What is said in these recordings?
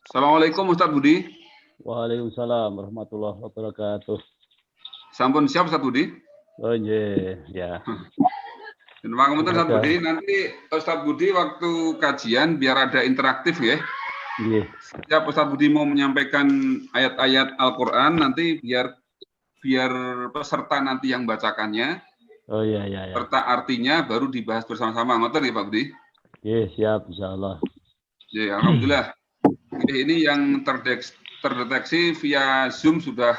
Assalamualaikum Ustadz Budi. Waalaikumsalam warahmatullahi wabarakatuh. Sampun siap Ustadz Budi? Oh iya, ya. Dan Pak Ustadz Budi, nanti Ustadz Budi waktu kajian biar ada interaktif ya. Iya. Setiap Ustadz Budi mau menyampaikan ayat-ayat Al-Quran, nanti biar peserta nanti yang bacakannya, Oh iya, ya. serta artinya baru dibahas bersama-sama. Ngoten ya Pak Budi? Iya, siap, insyaallah. Ya, alhamdulillah. Ini yang terdeteksi via Zoom sudah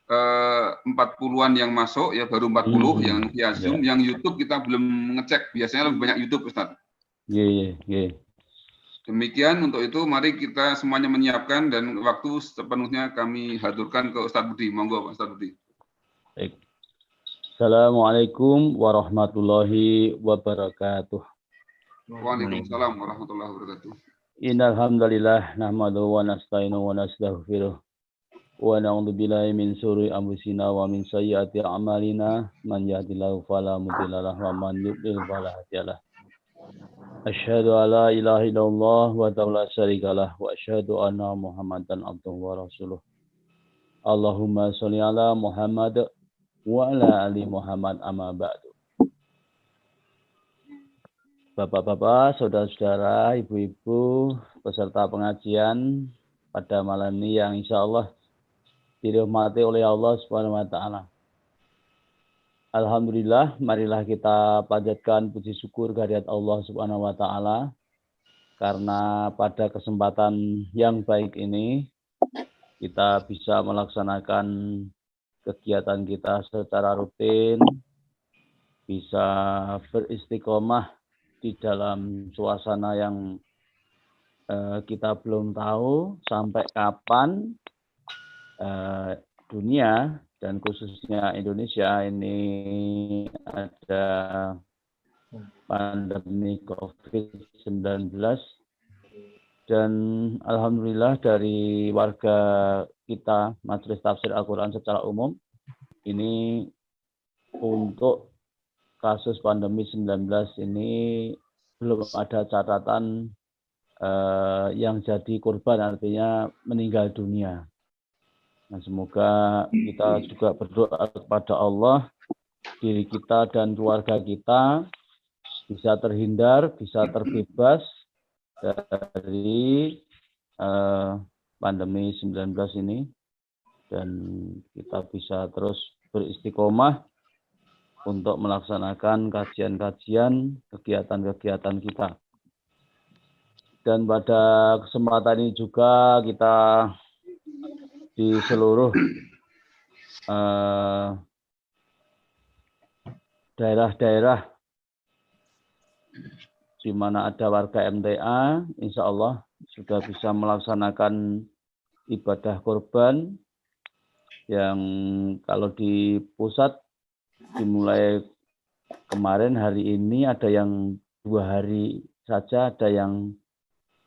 40-an yang masuk, ya baru 40 yang via Zoom. Yang YouTube kita belum ngecek, biasanya lebih banyak YouTube Ustadz. Iya. Demikian untuk itu, mari kita semuanya menyiapkan dan waktu sepenuhnya kami haturkan ke Ustadz Budi. Monggo Pak Ustadz Budi. Baik. Assalamualaikum warahmatullahi wabarakatuh. Waalaikumsalam warahmatullahi wabarakatuh. Innal hamdalillah nahmaduhu wa nasta'inu wa nastaghfiruh wa na'udzu billahi min syururi anfusina wa min sayyiati a'malina man yahdihillahu fala mudilla lahu wa man yudlil fala hadiyalah. Asyhadu an la ilaha illallah wa la syarikalah wa asyhadu anna Muhammadan abduhu wa rasuluh. Allahumma sholli ala Muhammad wa ala ali Muhammad amma ba'du. Bapak-bapak, saudara-saudara, ibu-ibu, peserta pengajian pada malam ini yang insya Allah dirahmati oleh Allah Subhanahu wa Ta'ala. Alhamdulillah, marilah kita panjatkan puji syukur kehadirat Allah Subhanahu wa Ta'ala karena pada kesempatan yang baik ini kita bisa melaksanakan kegiatan kita secara rutin, bisa beristiqomah di dalam suasana yang kita belum tahu sampai kapan dunia dan khususnya Indonesia ini ada pandemi COVID-19 dan alhamdulillah dari warga kita Majelis Tafsir Al-Quran secara umum ini untuk kasus pandemi 19 ini belum ada catatan yang jadi korban, artinya meninggal dunia. Nah, semoga kita juga berdoa kepada Allah, diri kita dan keluarga kita bisa terhindar, bisa terbebas dari pandemi 19 ini, dan kita bisa terus beristiqomah untuk melaksanakan kajian-kajian, kegiatan-kegiatan kita. Dan pada kesempatan ini juga kita di seluruh daerah-daerah di mana ada warga MTA, insya Allah sudah bisa melaksanakan ibadah kurban yang kalau di pusat dimulai kemarin, hari ini ada yang 2 hari saja, ada yang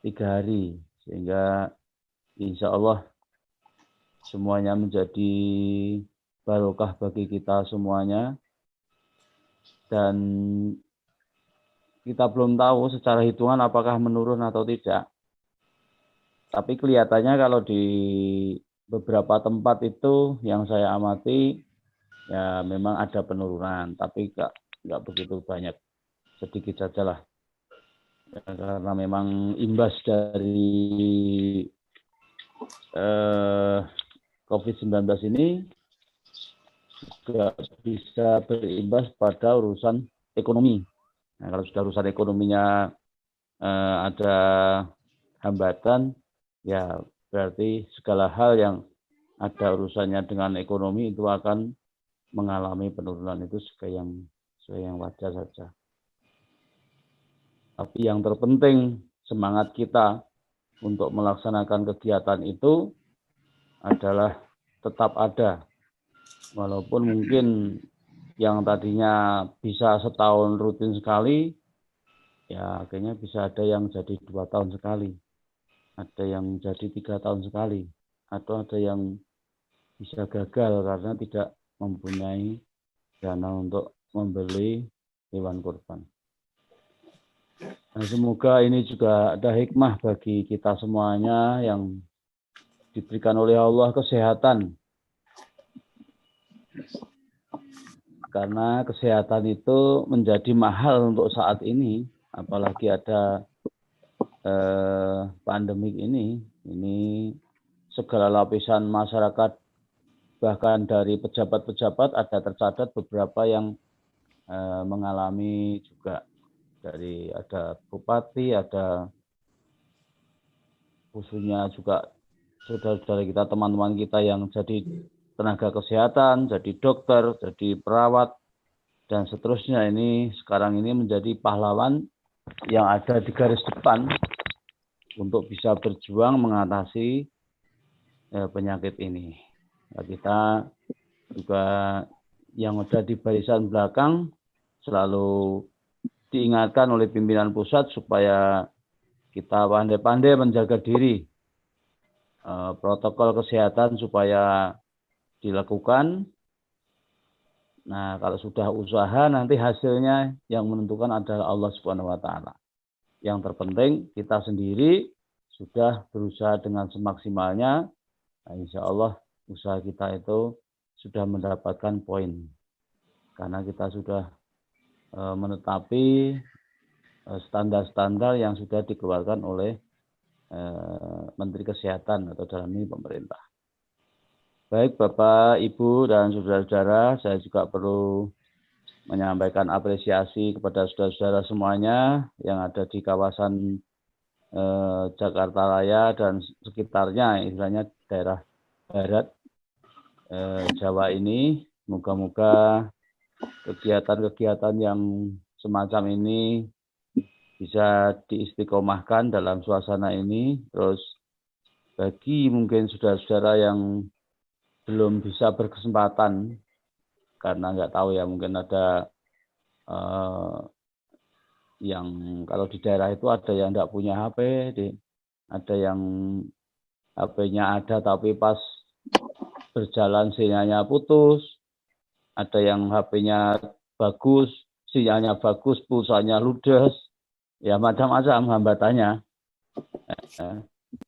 3 hari, sehingga insya Allah semuanya menjadi barokah bagi kita semuanya. Dan kita belum tahu secara hitungan apakah menurun atau tidak, tapi kelihatannya kalau di beberapa tempat itu yang saya amati ya memang ada penurunan, tapi nggak begitu banyak, sedikit sajalah. Ya, karena memang imbas dari COVID-19 ini juga bisa berimbas pada urusan ekonomi. Nah, kalau sudah urusan ekonominya ada hambatan, ya berarti segala hal yang ada urusannya dengan ekonomi itu akan mengalami penurunan, itu sesuai yang wajar saja. Tapi yang terpenting semangat kita untuk melaksanakan kegiatan itu adalah tetap ada, walaupun mungkin yang tadinya bisa setahun rutin sekali, ya akhirnya bisa ada yang jadi 2 tahun sekali, ada yang jadi 3 tahun sekali, atau ada yang bisa gagal karena tidak mempunyai dana untuk membeli hewan kurban. Nah, semoga ini juga ada hikmah bagi kita semuanya yang diberikan oleh Allah kesehatan. Karena kesehatan itu menjadi mahal untuk saat ini, apalagi ada pandemik ini segala lapisan masyarakat, bahkan dari pejabat-pejabat ada tercatat beberapa yang mengalami juga, dari ada bupati, ada khususnya juga saudara-saudara kita, teman-teman kita yang jadi tenaga kesehatan, jadi dokter, jadi perawat, dan seterusnya. Ini sekarang ini menjadi pahlawan yang ada di garis depan untuk bisa berjuang mengatasi penyakit ini. Nah, kita juga yang ada di barisan belakang selalu diingatkan oleh pimpinan pusat supaya kita pandai-pandai menjaga diri, protokol kesehatan supaya dilakukan. Nah, kalau sudah usaha, nanti hasilnya yang menentukan adalah Allah Subhanahu wa Ta'ala. Yang terpenting kita sendiri sudah berusaha dengan semaksimalnya. Nah, insya Allah usaha kita itu sudah mendapatkan poin, karena kita sudah menetapi standar-standar yang sudah dikeluarkan oleh Menteri Kesehatan atau dalam ini pemerintah. Baik Bapak, Ibu, dan saudara-saudara, saya juga perlu menyampaikan apresiasi kepada saudara-saudara semuanya yang ada di kawasan Jakarta Raya dan sekitarnya, istilahnya daerah barat Jawa ini. Moga-moga kegiatan-kegiatan yang semacam ini bisa diistiqomahkan dalam suasana ini. Terus bagi mungkin saudara-saudara yang belum bisa berkesempatan karena nggak tahu ya, mungkin ada yang kalau di daerah itu ada yang nggak punya HP, ada yang HP-nya ada tapi pas berjalan sinyalnya putus, ada yang HP-nya bagus, sinyalnya bagus, pulsanya ludes, ya macam-macam hambatannya.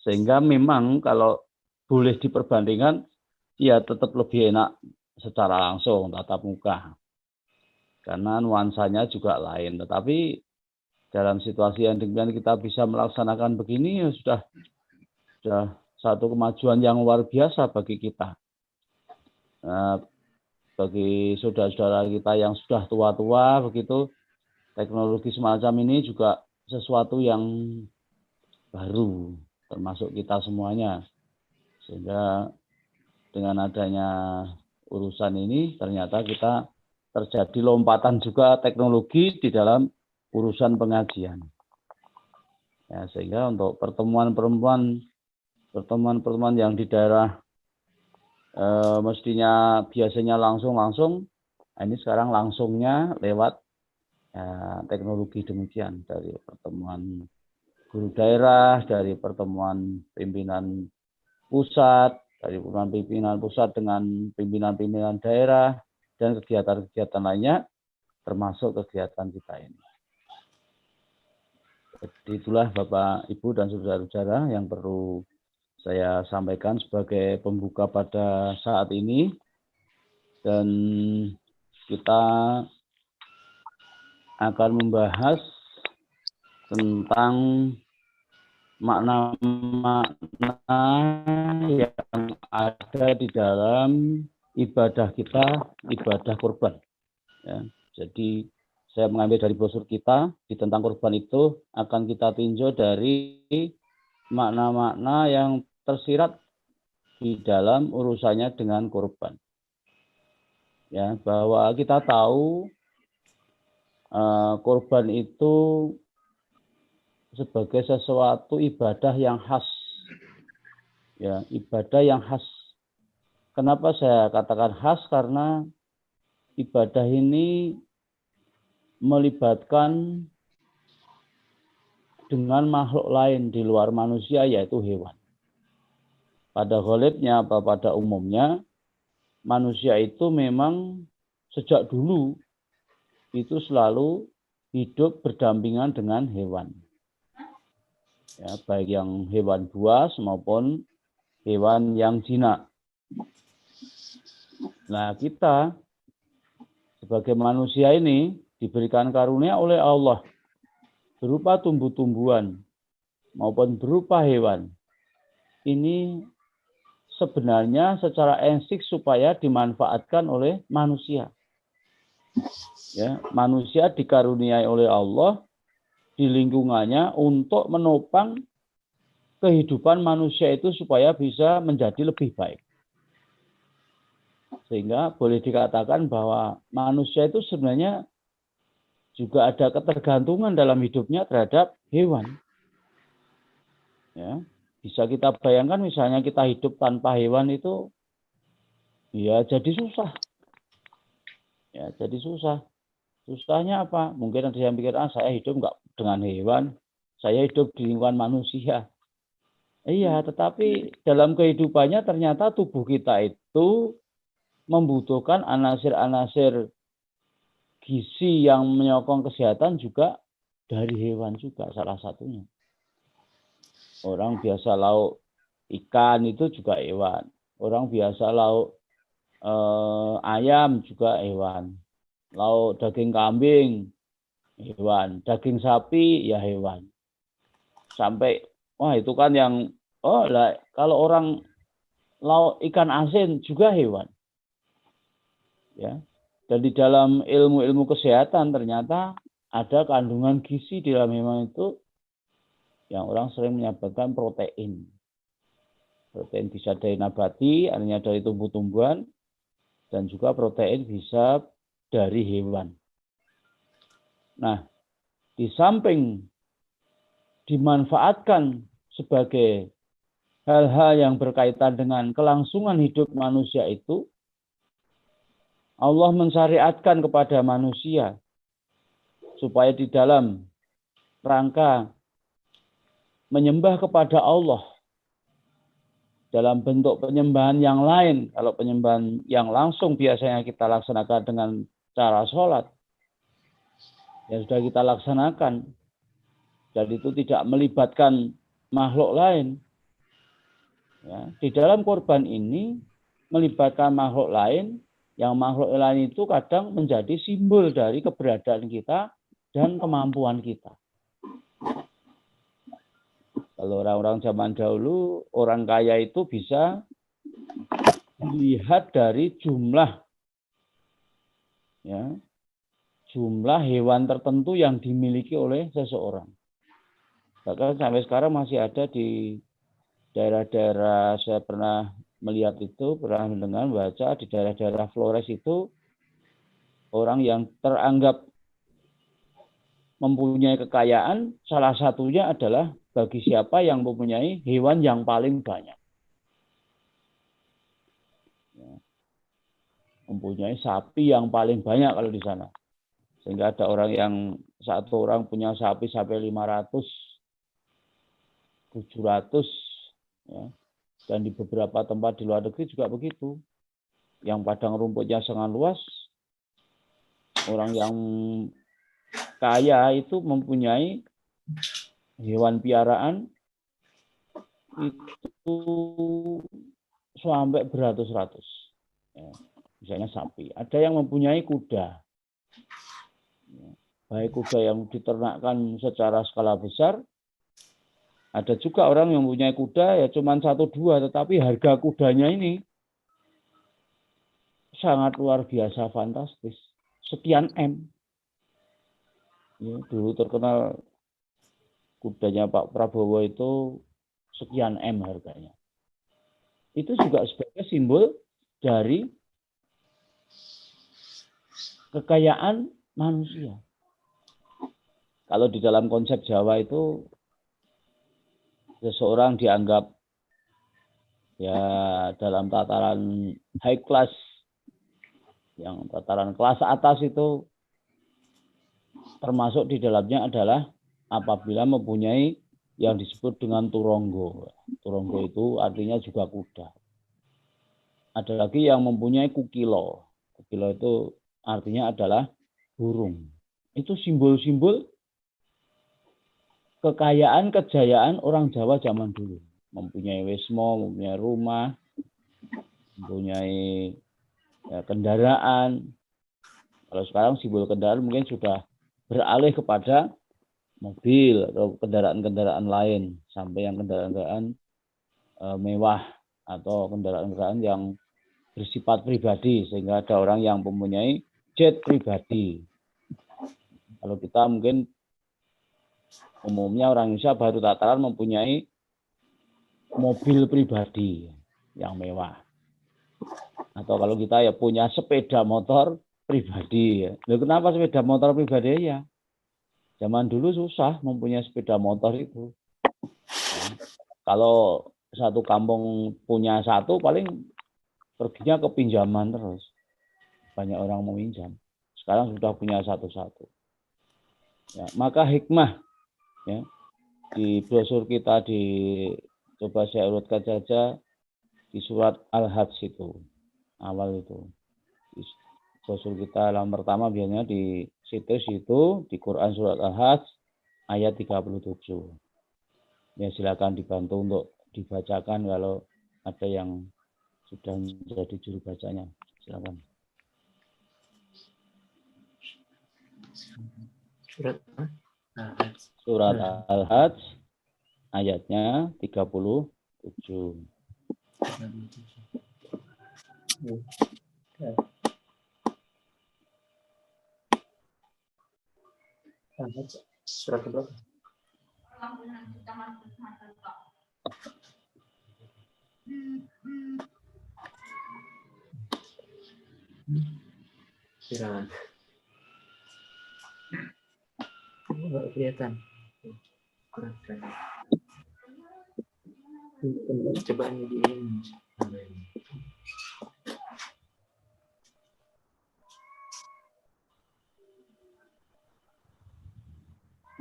Sehingga memang kalau boleh diperbandingkan, ya tetap lebih enak secara langsung, tatap muka. Karena nuansanya juga lain. Tetapi dalam situasi yang demikian kita bisa melaksanakan begini, ya sudah satu kemajuan yang luar biasa bagi kita. Bagi saudara-saudara kita yang sudah tua-tua begitu, teknologi semacam ini juga sesuatu yang baru, termasuk kita semuanya. Sehingga dengan adanya urusan ini, ternyata kita terjadi lompatan juga teknologi di dalam urusan pengajian. Ya, sehingga untuk pertemuan-pertemuan yang di daerah mestinya biasanya langsung, ini sekarang langsungnya lewat teknologi demikian, dari pertemuan guru daerah, dari pertemuan pimpinan pusat, dari pimpinan pusat dengan pimpinan-pimpinan daerah, dan kegiatan-kegiatan lainnya, termasuk kegiatan kita ini. Jadi itulah Bapak, Ibu, dan saudara-saudara yang perlu saya sampaikan sebagai pembuka pada saat ini. Dan kita akan membahas tentang makna-makna yang ada di dalam ibadah kita, ibadah kurban. Ya, jadi saya mengambil dari brosur kita di tentang kurban itu akan kita tinjau dari makna-makna yang tersirat di dalam urusannya dengan kurban. Ya, bahwa kita tahu kurban itu sebagai sesuatu ibadah yang khas. Ya, ibadah yang khas. Kenapa saya katakan khas? Karena ibadah ini melibatkan dengan makhluk lain di luar manusia, yaitu hewan. Pada ghalibnya apa pada umumnya, manusia itu memang sejak dulu itu selalu hidup berdampingan dengan hewan. Ya, baik yang hewan buas maupun hewan yang jinak. Nah, kita sebagai manusia ini diberikan karunia oleh Allah berupa tumbuh-tumbuhan maupun berupa hewan. Ini sebenarnya secara insting supaya dimanfaatkan oleh manusia. Ya, manusia dikaruniai oleh Allah di lingkungannya untuk menopang kehidupan manusia itu supaya bisa menjadi lebih baik. Sehingga boleh dikatakan bahwa manusia itu sebenarnya juga ada ketergantungan dalam hidupnya terhadap hewan. Ya, bisa kita bayangkan misalnya kita hidup tanpa hewan itu ya jadi susah. Ya, jadi susah. Susahnya apa? Mungkin ada yang pikir, saya hidup enggak dengan hewan, saya hidup di lingkungan manusia. Iya, tetapi dalam kehidupannya ternyata tubuh kita itu membutuhkan anasir-anasir gizi yang menyokong kesehatan juga dari hewan juga salah satunya. Orang biasa lauk ikan itu juga hewan. Orang biasa lauk ayam juga hewan. Lauk daging kambing hewan. Daging sapi ya hewan. Sampai wah itu kan yang kalau orang lauk ikan asin juga hewan. Ya. Dan di dalam ilmu-ilmu kesehatan ternyata ada kandungan gizi di dalam hewan itu yang orang sering menyebutkan protein. Protein bisa dari nabati, artinya dari tumbuh-tumbuhan, dan juga protein bisa dari hewan. Nah, di samping dimanfaatkan sebagai hal-hal yang berkaitan dengan kelangsungan hidup manusia itu, Allah mensyariatkan kepada manusia supaya di dalam rangka menyembah kepada Allah dalam bentuk penyembahan yang lain. Kalau penyembahan yang langsung biasanya kita laksanakan dengan cara sholat, ya sudah kita laksanakan. Dan itu tidak melibatkan makhluk lain. Ya, di dalam korban ini melibatkan makhluk lain, yang makhluk lain itu kadang menjadi simbol dari keberadaan kita dan kemampuan kita. Kalau orang-orang zaman dahulu, orang kaya itu bisa dilihat dari jumlah hewan tertentu yang dimiliki oleh seseorang. Bahkan sampai sekarang masih ada di daerah-daerah, saya pernah melihat itu, pernah mendengar, baca di daerah-daerah Flores itu, orang yang teranggap mempunyai kekayaan, salah satunya adalah bagi siapa yang mempunyai hewan yang paling banyak. Mempunyai sapi yang paling banyak kalau di sana. Sehingga ada orang yang satu orang punya sapi sampai 500, 700, ya. Dan di beberapa tempat di luar negeri juga begitu. Yang padang rumputnya sangat luas, orang yang kaya itu mempunyai hewan piaraan itu sampai beratus-ratus. Ya, misalnya sapi. Ada yang mempunyai kuda. Baik kuda yang diternakkan secara skala besar. Ada juga orang yang mempunyai kuda ya cuma 1-2, tetapi harga kudanya ini sangat luar biasa fantastis. Sekian M. Ya, dulu terkenal kudanya Pak Prabowo itu sekian M harganya. Itu juga sebagai simbol dari kekayaan manusia. Kalau di dalam konsep Jawa itu seseorang dianggap ya dalam tataran high class Yang tataran kelas atas itu termasuk di dalamnya adalah apabila mempunyai yang disebut dengan turonggo. Turonggo itu artinya juga kuda. Ada lagi yang mempunyai kukilo. Kukilo itu artinya adalah burung. Itu simbol-simbol kekayaan, kejayaan orang Jawa zaman dulu. Mempunyai wismo, mempunyai rumah, mempunyai kendaraan. Kalau sekarang simbol kendaraan mungkin sudah beralih kepada mobil atau kendaraan-kendaraan lain, sampai yang kendaraan-kendaraan mewah atau kendaraan-kendaraan yang bersifat pribadi, sehingga ada orang yang mempunyai jet pribadi. Kalau kita mungkin umumnya orang Indonesia baru tataran mempunyai mobil pribadi yang mewah. Atau kalau kita ya punya sepeda motor pribadi. Loh, kenapa sepeda motor pribadi ya? Zaman dulu susah mempunyai sepeda motor itu. Kalau satu kampung punya satu, paling perginya ke pinjaman terus. Banyak orang meminjam. Sekarang sudah punya satu-satu. Ya, maka hikmah ya, di brosur kita coba saya urutkan saja di surat Al-Hajj itu. Awal itu. Di brosur kita yang pertama biasanya di situs itu di Quran surat Al-Hajj ayat 37. Ya silakan dibantu untuk dibacakan kalau ada yang sudah menjadi juru bacanya. Silakan. Surat Al-Hajj ayatnya 37. Surat berapa? Silakan. Nggak kelihatan. Coba ini di ini.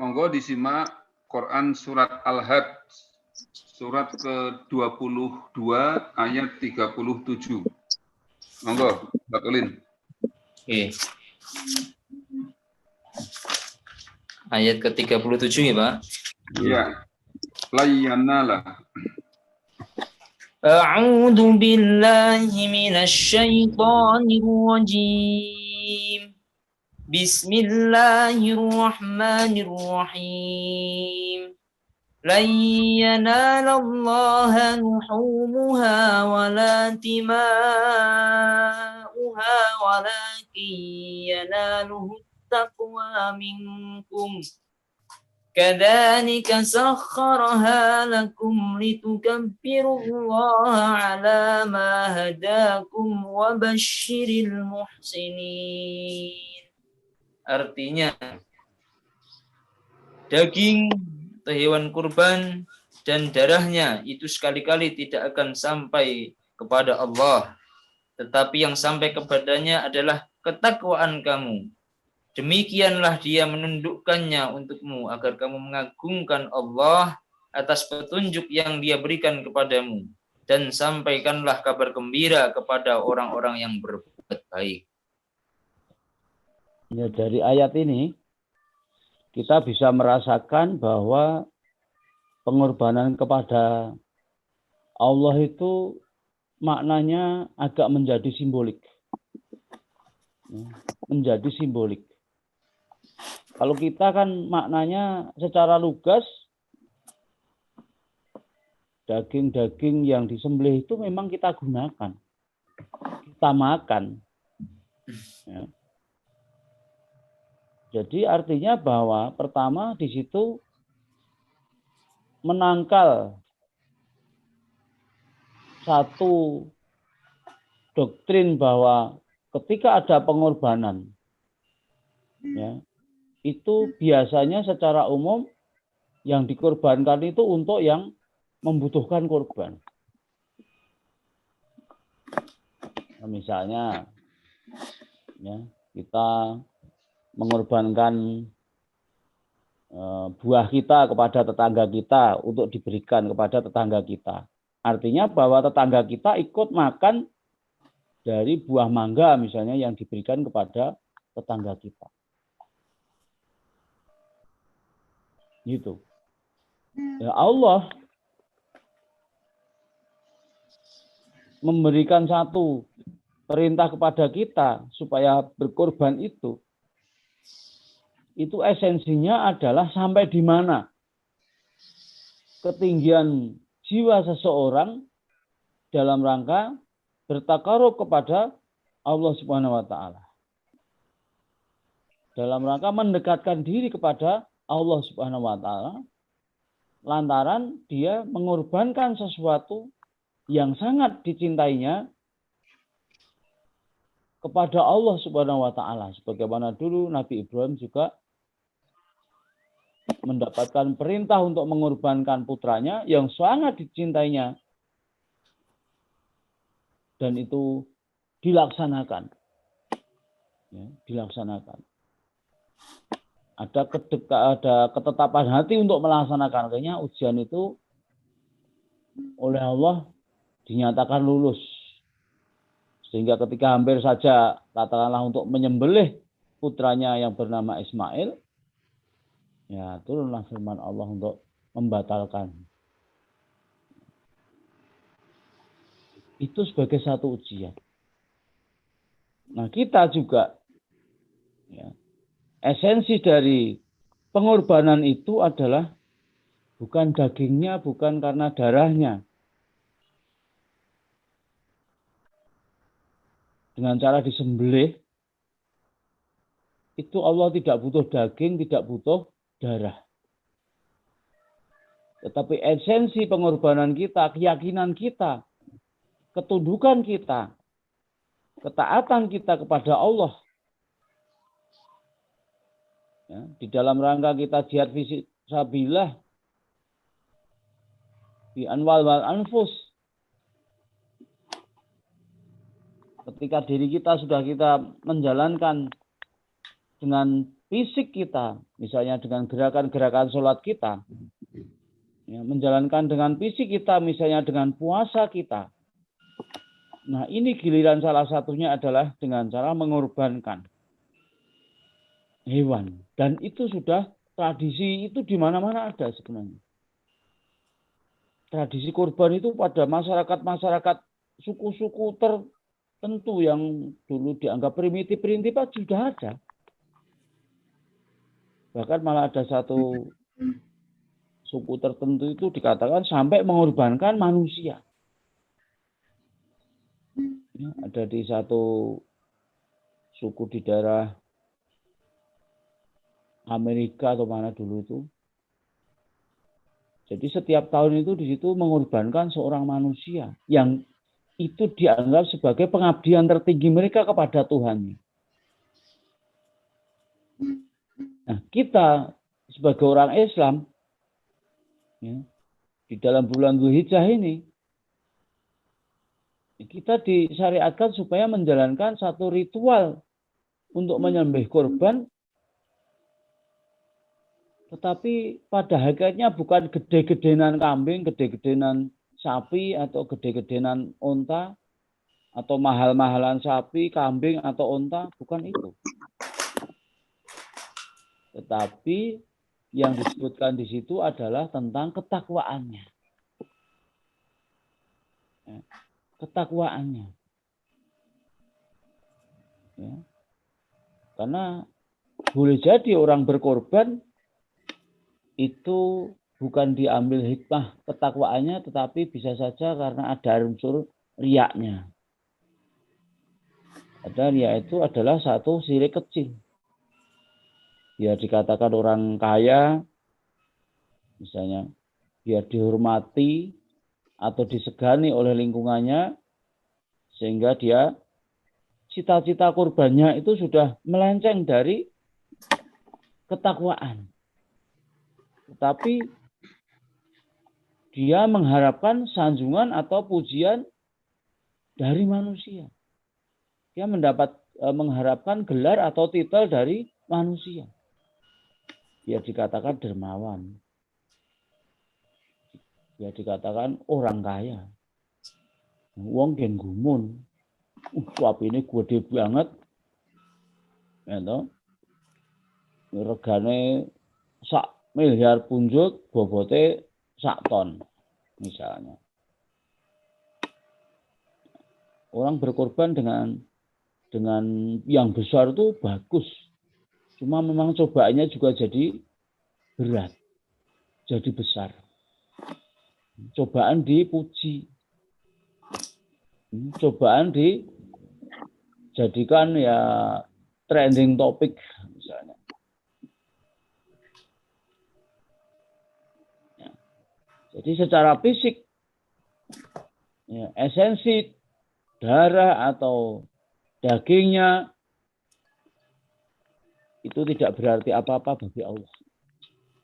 Monggo disimak Quran surat Al-Hajj surat ke-22 ayat 37. Monggo, Pak Ulin. Oke. Ayat ke-37 ya, Pak? Iya. Layyanala. A'udzu billahi minasy syaithanir rajim. Bismillahirrahmanirrahim. Lan yanalallaha luhumuha wala tima'uha walakin yanaluhu taqwa minkum. Kadzalika sakhkharaha lakum litukabbirullaha ala ma hadakum wa basyiril muhsinin. Artinya, daging atau hewan kurban dan darahnya itu sekali-kali tidak akan sampai kepada Allah. Tetapi yang sampai kepadanya adalah ketakwaan kamu. Demikianlah dia menundukkannya untukmu agar kamu mengagungkan Allah atas petunjuk yang dia berikan kepadamu. Dan sampaikanlah kabar gembira kepada orang-orang yang berbuat baik. Ya, dari ayat ini kita bisa merasakan bahwa pengorbanan kepada Allah itu maknanya agak menjadi simbolik. Menjadi simbolik. Kalau kita kan maknanya secara lugas, daging-daging yang disembelih itu memang kita gunakan. Kita makan. Ya. Jadi artinya bahwa pertama di situ menangkal satu doktrin bahwa ketika ada pengorbanan, ya, itu biasanya secara umum yang dikorbankan itu untuk yang membutuhkan korban. Nah, misalnya Ya, kita mengorbankan buah kita kepada tetangga kita untuk diberikan kepada tetangga kita. Artinya bahwa tetangga kita ikut makan dari buah mangga misalnya yang diberikan kepada tetangga kita. Gitu. Ya Allah memberikan satu perintah kepada kita supaya berkorban itu esensinya adalah sampai di mana ketinggian jiwa seseorang dalam rangka bertakarub kepada Allah Subhanahu wa taala. Dalam rangka mendekatkan diri kepada Allah Subhanahu wa taala lantaran dia mengorbankan sesuatu yang sangat dicintainya kepada Allah Subhanahu wa taala, sebagaimana dulu Nabi Ibrahim juga mendapatkan perintah untuk mengorbankan putranya yang sangat dicintainya dan itu dilaksanakan. Ya, dilaksanakan. Ada ketetapan hati untuk melaksanakan. Kayaknya ujian itu oleh Allah dinyatakan lulus. Sehingga ketika hampir saja katakanlah untuk menyembelih putranya yang bernama Ismail, ya turunlah firman Allah untuk membatalkan. Itu sebagai satu ujian. Nah kita juga, ya, esensi dari pengorbanan itu adalah bukan dagingnya, bukan karena darahnya. Dengan cara disembelih, itu Allah tidak butuh daging, tidak butuh darah. Tetapi esensi pengorbanan kita, keyakinan kita, ketundukan kita, ketaatan kita kepada Allah. Ya, di dalam rangka kita jihad fisabilillah, di anwal wal anfus. Ketika diri kita sudah kita menjalankan dengan fisik kita, misalnya dengan gerakan-gerakan sholat kita, ya, menjalankan dengan fisik kita, misalnya dengan puasa kita. Nah ini giliran salah satunya adalah dengan cara mengorbankan hewan. Dan itu sudah tradisi itu di mana-mana ada sebenarnya. Tradisi kurban itu pada masyarakat-masyarakat suku-suku tertentu yang dulu dianggap primitif sudah ada. Bahkan malah ada satu suku tertentu itu dikatakan sampai mengorbankan manusia. Ya, ada di satu suku di daerah Amerika atau mana dulu itu. Jadi setiap tahun itu di situ mengorbankan seorang manusia yang itu dianggap sebagai pengabdian tertinggi mereka kepada Tuhan. Nah, kita sebagai orang Islam, ya, di dalam bulan Dzulhijjah ini, kita disyariatkan supaya menjalankan satu ritual untuk menyembelih korban, tetapi pada hakikatnya bukan gede-gedenan kambing, gede-gedenan sapi, atau gede-gedenan onta, atau mahal-mahalan sapi, kambing, atau onta, bukan itu. Tetapi yang disebutkan di situ adalah tentang ketakwaannya. Ketakwaannya. Ya. Karena boleh jadi orang berkorban itu bukan diambil hikmah ketakwaannya, tetapi bisa saja karena ada unsur riaknya. Ada riak itu adalah satu syirik kecil. Biar dikatakan orang kaya, misalnya, biar dihormati atau disegani oleh lingkungannya, sehingga dia cita-cita kurbannya itu sudah melenceng dari ketakwaan. Tetapi dia mengharapkan sanjungan atau pujian dari manusia. Dia mendapat mengharapkan gelar atau titel dari manusia. Dia dikatakan dermawan. Dia dikatakan orang kaya. Wong gen gumun. Suapine gede banget. Ya toh. Regane sak miliar punjut, bobote sak ton misalnya. Orang berkorban dengan yang besar itu bagus. Cuma memang cobaannya juga jadi berat. Jadi besar. Cobaan dipuji. Cobaan dijadikan ya trending topik misalnya. Ya. Jadi secara fisik ya, esensi darah atau dagingnya itu tidak berarti apa-apa bagi Allah.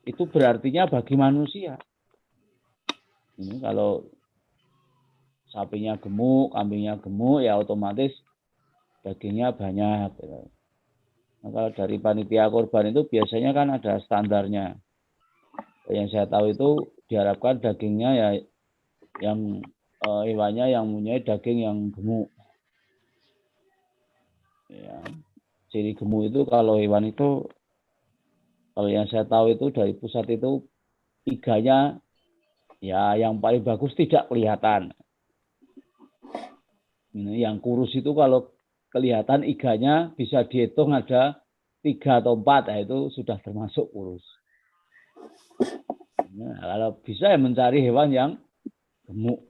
Itu berartinya bagi manusia. Ini kalau sapinya gemuk, kambingnya gemuk, ya otomatis dagingnya banyak. Nah, kalau dari panitia korban itu biasanya kan ada standarnya. Yang saya tahu itu diharapkan dagingnya ya yang hewannya yang mempunyai daging yang gemuk. Ya. Ciri gemuk itu kalau hewan itu, kalau yang saya tahu itu dari pusat itu iganya ya yang paling bagus tidak kelihatan. Yang kurus itu kalau kelihatan iganya bisa dihitung ada 3 atau 4, nah itu sudah termasuk kurus. Nah, kalau bisa ya mencari hewan yang gemuk.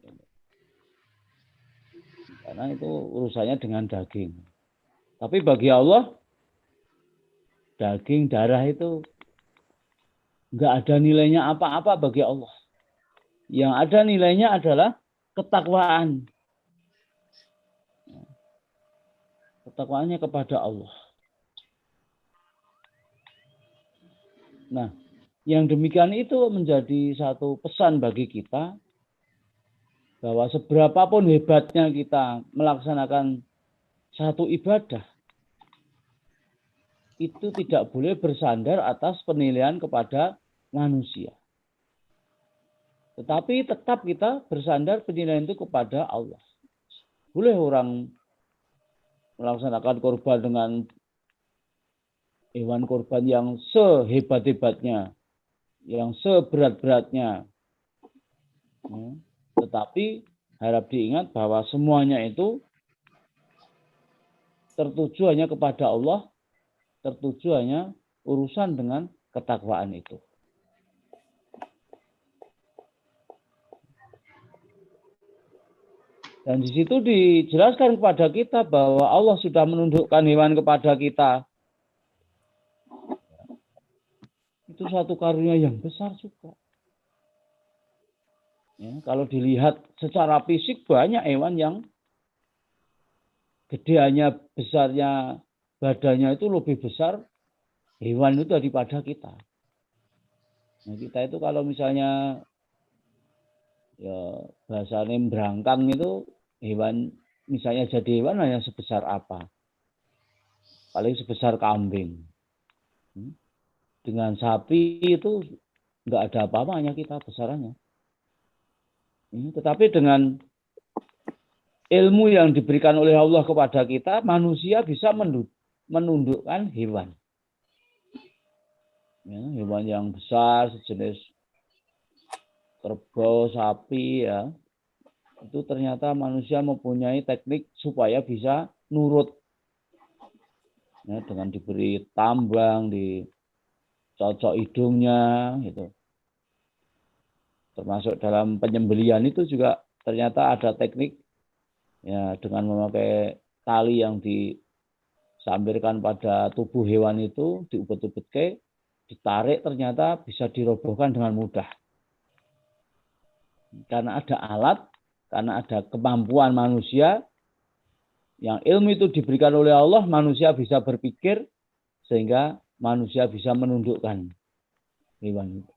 Karena itu urusannya dengan daging. Tapi bagi Allah, daging, darah itu nggak ada nilainya apa-apa bagi Allah. Yang ada nilainya adalah ketakwaan. Ketakwaannya kepada Allah. Nah, yang demikian itu menjadi satu pesan bagi kita bahwa seberapapun hebatnya kita melaksanakan satu ibadah, itu tidak boleh bersandar atas penilaian kepada manusia. Tetapi tetap kita bersandar penilaian itu kepada Allah. Boleh orang melaksanakan korban dengan hewan korban yang sehebat-hebatnya, yang seberat-beratnya. Tetapi harap diingat bahwa semuanya itu tertuju hanya kepada Allah, tertuju hanya urusan dengan ketakwaan itu. Dan di situ dijelaskan kepada kita bahwa Allah sudah menundukkan hewan kepada kita. Itu suatu karunia yang besar juga. Ya, kalau dilihat secara fisik banyak hewan yang gedeannya, besarnya, badannya itu lebih besar hewan itu daripada kita. Nah, kita itu kalau misalnya ya bahasanya berangkang itu hewan, misalnya jadi hewan hanya sebesar apa? Paling sebesar kambing. Dengan sapi itu nggak ada apa-apanya kita besarannya. Tetapi dengan ilmu yang diberikan oleh Allah kepada kita, manusia bisa menundukkan hewan. Ya, hewan yang besar, sejenis kerbau, sapi, ya. Itu ternyata manusia mempunyai teknik supaya bisa nurut. Ya, dengan diberi tambang, dicocok hidungnya, gitu. Termasuk dalam penyembelian itu juga ternyata ada teknik. Ya, dengan memakai tali yang disambirkan pada tubuh hewan itu, diubet-ubetke, ditarik, ternyata bisa dirobohkan dengan mudah. Karena ada alat, karena ada kemampuan manusia, yang ilmu itu diberikan oleh Allah, manusia bisa berpikir, sehingga manusia bisa menundukkan hewan itu.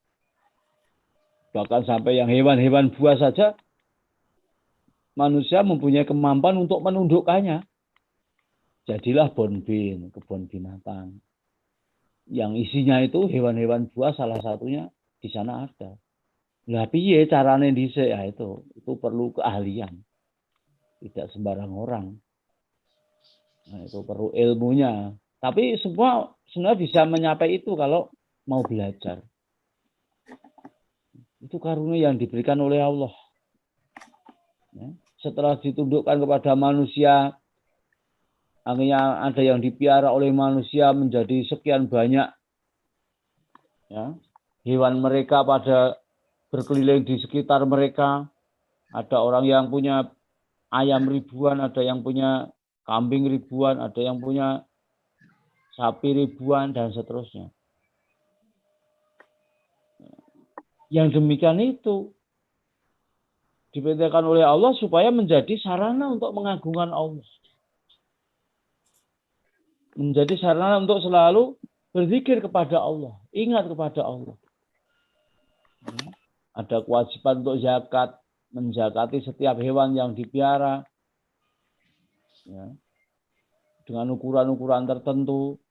Bahkan sampai yang hewan-hewan buas saja, manusia mempunyai kemampuan untuk menundukkannya. Jadilah bonbin, kebun binatang. Yang isinya itu hewan-hewan buas, salah satunya di sana ada. Lah piye carane dhisik ya itu perlu keahlian. Tidak sembarang orang. Nah, itu perlu ilmunya. Tapi semua sebenarnya bisa menyapai itu kalau mau belajar. Itu karunia yang diberikan oleh Allah. Ya. Setelah ditundukkan kepada manusia, akhirnya ada yang dipiara oleh manusia menjadi sekian banyak. Ya. Hewan mereka pada berkeliling di sekitar mereka. Ada orang yang punya ayam ribuan, ada yang punya kambing ribuan, ada yang punya sapi ribuan, dan seterusnya. Yang demikian itu diperintakan oleh Allah supaya menjadi sarana untuk mengagungkan Allah. Menjadi sarana untuk selalu berzikir kepada Allah, ingat kepada Allah. Ada kewajiban untuk zakat, menzakati setiap hewan yang dipiara, ya, dengan ukuran-ukuran tertentu.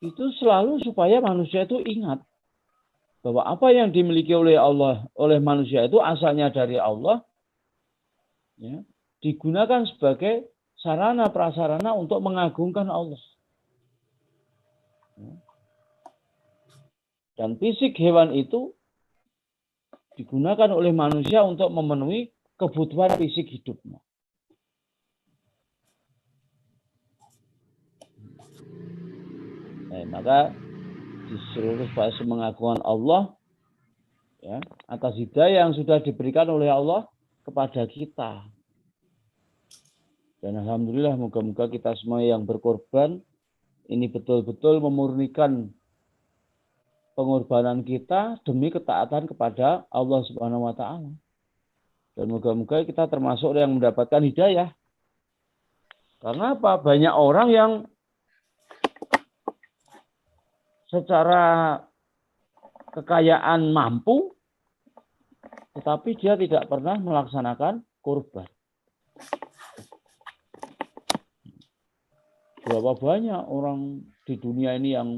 Itu selalu supaya manusia itu ingat bahwa apa yang dimiliki oleh Allah, oleh manusia itu asalnya dari Allah, ya, digunakan sebagai sarana prasarana untuk mengagungkan Allah. Ya. Dan fisik hewan itu digunakan oleh manusia untuk memenuhi kebutuhan fisik hidupnya. Nah, maka disuruh supaya mengagungkan Allah, ya, atas hidayah yang sudah diberikan oleh Allah kepada kita. Dan alhamdulillah, moga-moga kita semua yang berkorban ini betul-betul memurnikan pengorbanan kita demi ketaatan kepada Allah Subhanahu wa taala. Dan moga-moga kita termasuk yang mendapatkan hidayah. Karena apa? Banyak orang yang secara kekayaan mampu, tetapi dia tidak pernah melaksanakan kurban. Berapa banyak orang di dunia ini yang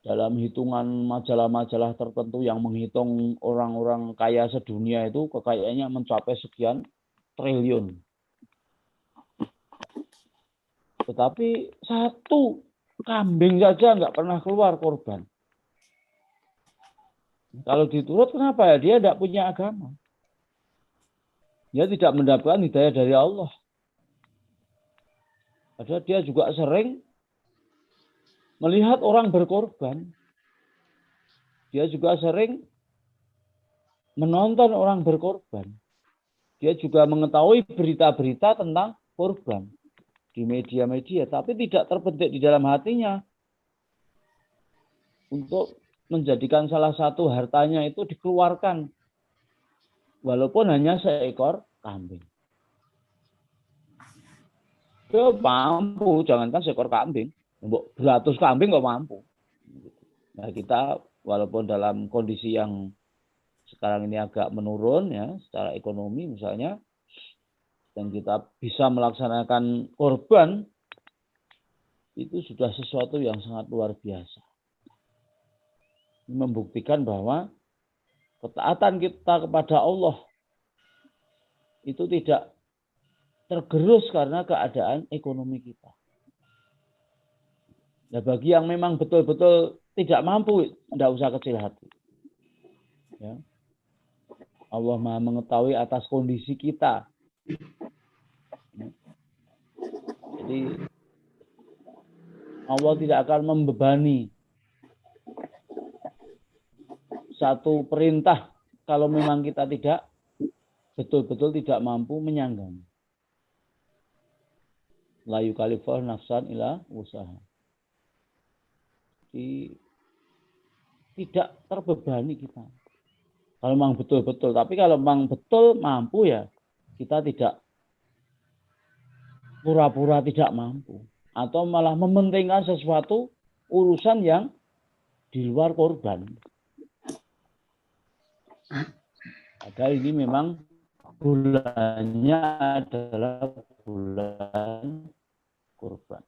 dalam hitungan majalah-majalah tertentu yang menghitung orang-orang kaya sedunia itu kekayaannya mencapai sekian triliun. Tetapi satu kambing saja nggak pernah keluar korban. Kalau diturut kenapa ya? Dia tidak punya agama. Dia tidak mendapatkan hidayah dari Allah. Padahal dia juga sering melihat orang berkorban. Dia juga sering menonton orang berkorban. Dia juga mengetahui berita-berita tentang korban di media-media, tapi tidak terbetik di dalam hatinya untuk menjadikan salah satu hartanya itu dikeluarkan, walaupun hanya seekor kambing. Dia mampu, jangankan seekor kambing, beratus kambing kok mampu. Nah, kita walaupun dalam kondisi yang sekarang ini agak menurun ya secara ekonomi misalnya, dan kita bisa melaksanakan korban, itu sudah sesuatu yang sangat luar biasa. Membuktikan bahwa ketaatan kita kepada Allah itu tidak tergerus karena keadaan ekonomi kita. Nah, bagi yang memang betul-betul tidak mampu, tidak usah kecil hati. Ya. Allah Maha mengetahui atas kondisi kita. Jadi Allah tidak akan membebani satu perintah kalau memang kita tidak betul-betul tidak mampu menyanggang. La yukallifu nafsan illa usaha. Jadi tidak terbebani kita. Kalau memang betul-betul, tapi kalau memang betul mampu ya kita tidak pura-pura tidak mampu atau malah mementingkan sesuatu urusan yang di luar korban. Padahal ini memang bulannya adalah bulan kurban.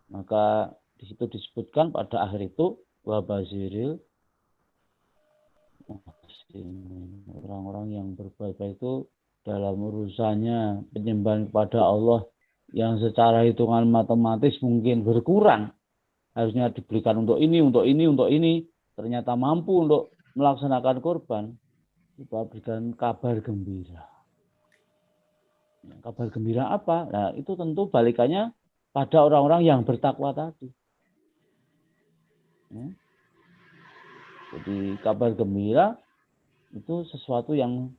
Maka di situ disebutkan pada akhir itu wabaziril orang-orang yang berbuat baik itu dalam urusannya penyembahan kepada Allah yang secara hitungan matematis mungkin berkurang, harusnya diberikan untuk ini, untuk ini, untuk ini, ternyata mampu untuk melaksanakan kurban, kita berikan kabar gembira. Kabar gembira apa? Nah, itu tentu balikannya pada orang-orang yang bertakwa tadi. Ya. Jadi kabar gembira itu sesuatu yang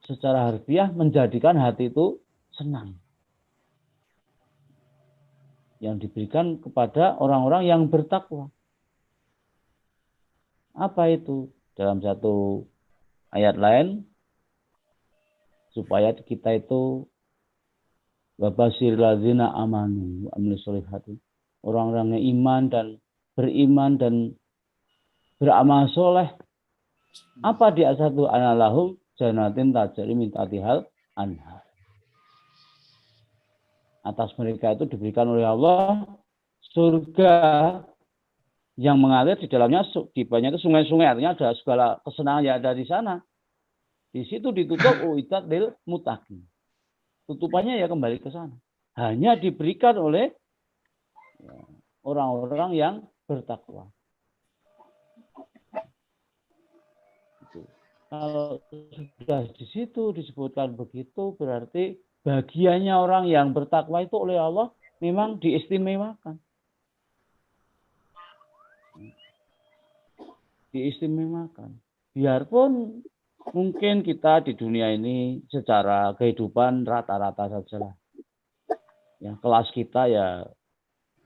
secara harfiah menjadikan hati itu senang. Yang diberikan kepada orang-orang yang bertakwa. Apa itu? Dalam satu ayat lain, supaya kita itu wabashir ladzina amanu amilus solihati. Orang-orang yang iman dan beriman dan beramal soleh. Apa dia satu analahum jannatin tajri min tahtihal anhar. Atas mereka itu diberikan oleh Allah surga yang mengalir di dalamnya, di banyak itu sungai-sungai, artinya ada segala kesenangan yang ada di sana. Di situ ditutup uidat lil muttaqin. Tutupannya ya kembali ke sana. Hanya diberikan oleh orang-orang yang bertakwa. Kalau sudah di situ disebutkan begitu, berarti bagiannya orang yang bertakwa itu oleh Allah memang diistimewakan. Diistimewakan. Biarpun mungkin kita di dunia ini secara kehidupan rata-rata saja. Ya, kelas kita ya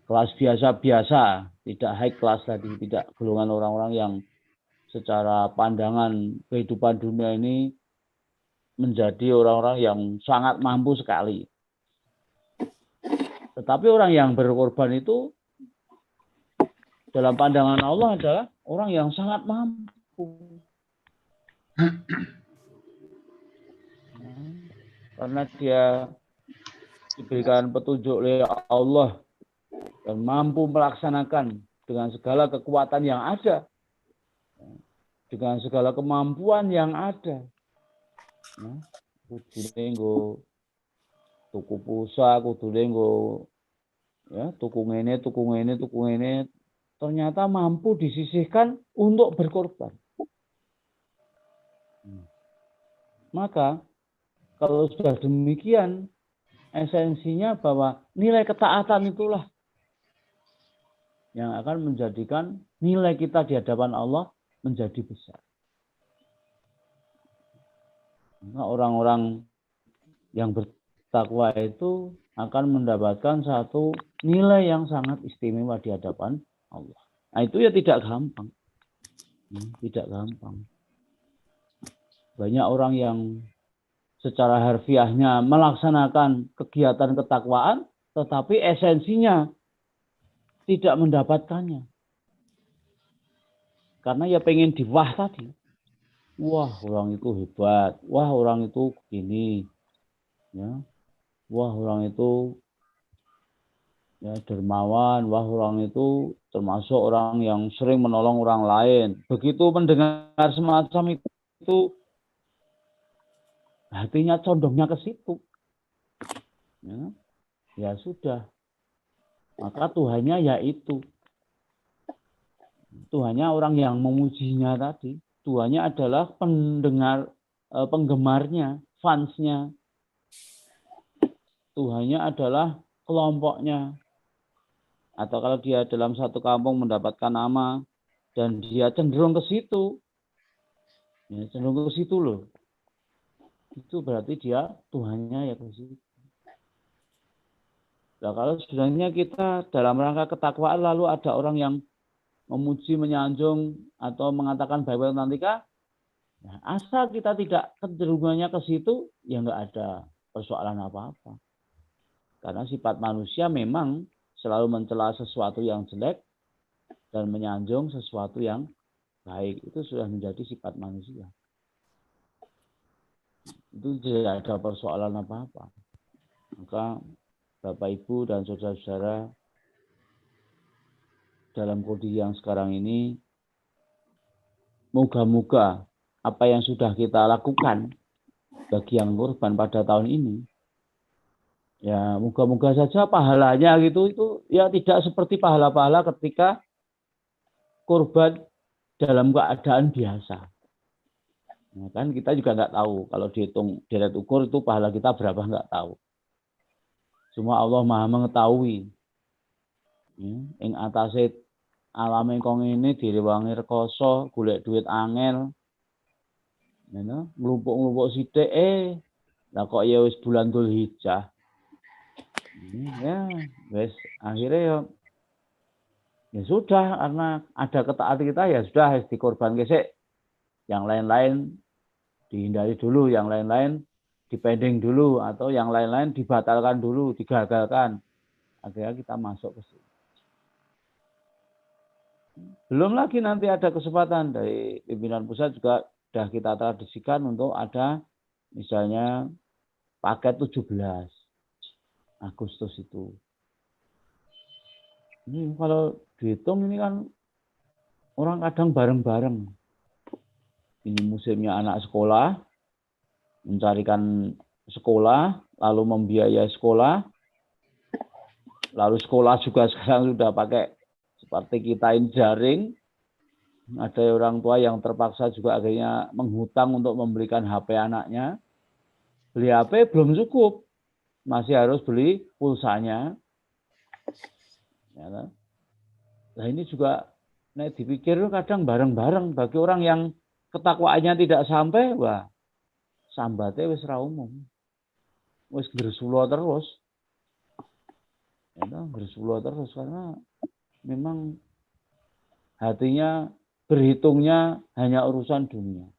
kelas biasa-biasa, tidak high class tadi, tidak golongan orang-orang yang secara pandangan kehidupan dunia ini menjadi orang-orang yang sangat mampu sekali. Tetapi orang yang berkorban itu dalam pandangan Allah adalah orang yang sangat mampu. Karena dia diberikan petunjuk oleh Allah dan mampu melaksanakan dengan segala kekuatan yang ada. Dengan segala kemampuan yang ada. Kudune nggo tuku pulsa, kudune nggo ya, tuku ngene. Ternyata mampu disisihkan untuk berkorban. Maka kalau sudah demikian, esensinya bahwa nilai ketaatan itulah yang akan menjadikan nilai kita di hadapan Allah menjadi besar. Nah, orang-orang yang bertakwa itu akan mendapatkan satu nilai yang sangat istimewa di hadapan Allah. Nah, itu ya tidak gampang. Tidak gampang. Banyak orang yang secara harfiahnya melaksanakan kegiatan ketakwaan, tetapi esensinya tidak mendapatkannya. Karena ya pengen diwah tadi. Wah, orang itu hebat. Wah, orang itu begini. Ya. Wah, orang itu ya dermawan. Wah, orang itu termasuk orang yang sering menolong orang lain. Begitu mendengar semacam itu, hatinya condongnya ke situ. Ya sudah. Maka Tuhannya ya itu. Tuhannya orang yang memujinya tadi. Tuhannya adalah pendengar, penggemarnya, fansnya. Tuhannya adalah kelompoknya. Atau kalau dia dalam satu kampung mendapatkan nama dan dia cenderung ke situ. Ya, cenderung ke situ loh. Itu berarti dia Tuhannya ya ke situ. Nah, kalau sebenarnya kita dalam rangka ketakwaan lalu ada orang yang memuji, menyanjung, atau mengatakan baik-baik nantika, nah, asal kita tidak kecenderungannya ke situ, ya nggak ada persoalan apa-apa. Karena sifat manusia memang selalu mencela sesuatu yang jelek dan menyanjung sesuatu yang baik. Itu sudah menjadi sifat manusia. itu tidak ada persoalan apa-apa. Maka Bapak Ibu dan saudara-saudara dalam kondisi yang sekarang ini, moga-moga apa yang sudah kita lakukan bagi yang kurban pada tahun ini, ya moga-moga saja pahalanya gitu itu ya tidak seperti pahala-pahala ketika kurban dalam keadaan biasa. Nah, kan kita juga nggak tahu kalau dihitung deret ukur itu pahala kita berapa nggak tahu. Cuma Allah Maha mengetahui. Ing atase alame kong ini direwangi rekoso, golek duit angel. Nglumpuk-nglumpuk sithik lah kok ya wis bulan Dzulhijjah. Ya, wis akhirnya ya sudah karena ada ketaatan kita ya sudah dikorban gesek. Yang lain-lain dihindari dulu, yang lain-lain dipending dulu atau yang lain-lain dibatalkan dulu, digagalkan. Akhirnya kita masuk ke sini. Belum lagi nanti ada kesempatan dari pimpinan pusat juga sudah kita tradisikan untuk ada misalnya paket 17 Agustus itu. Ini kalau dihitung ini kan orang kadang bareng-bareng. Ini musimnya anak sekolah, mencarikan sekolah, lalu membiayai sekolah. Lalu sekolah juga sekarang sudah pakai seperti kita ini jaring. Ada orang tua yang terpaksa juga akhirnya menghutang untuk membelikan HP anaknya. Beli HP belum cukup. Masih harus beli pulsanya. Ya, nah ini juga dipikir kadang bareng-bareng bagi orang yang ketakwaannya tidak sampai, wah sambatnya wis ra umum. Wis gresula terus. Ya, gresula terus karena memang hatinya berhitungnya hanya urusan dunia.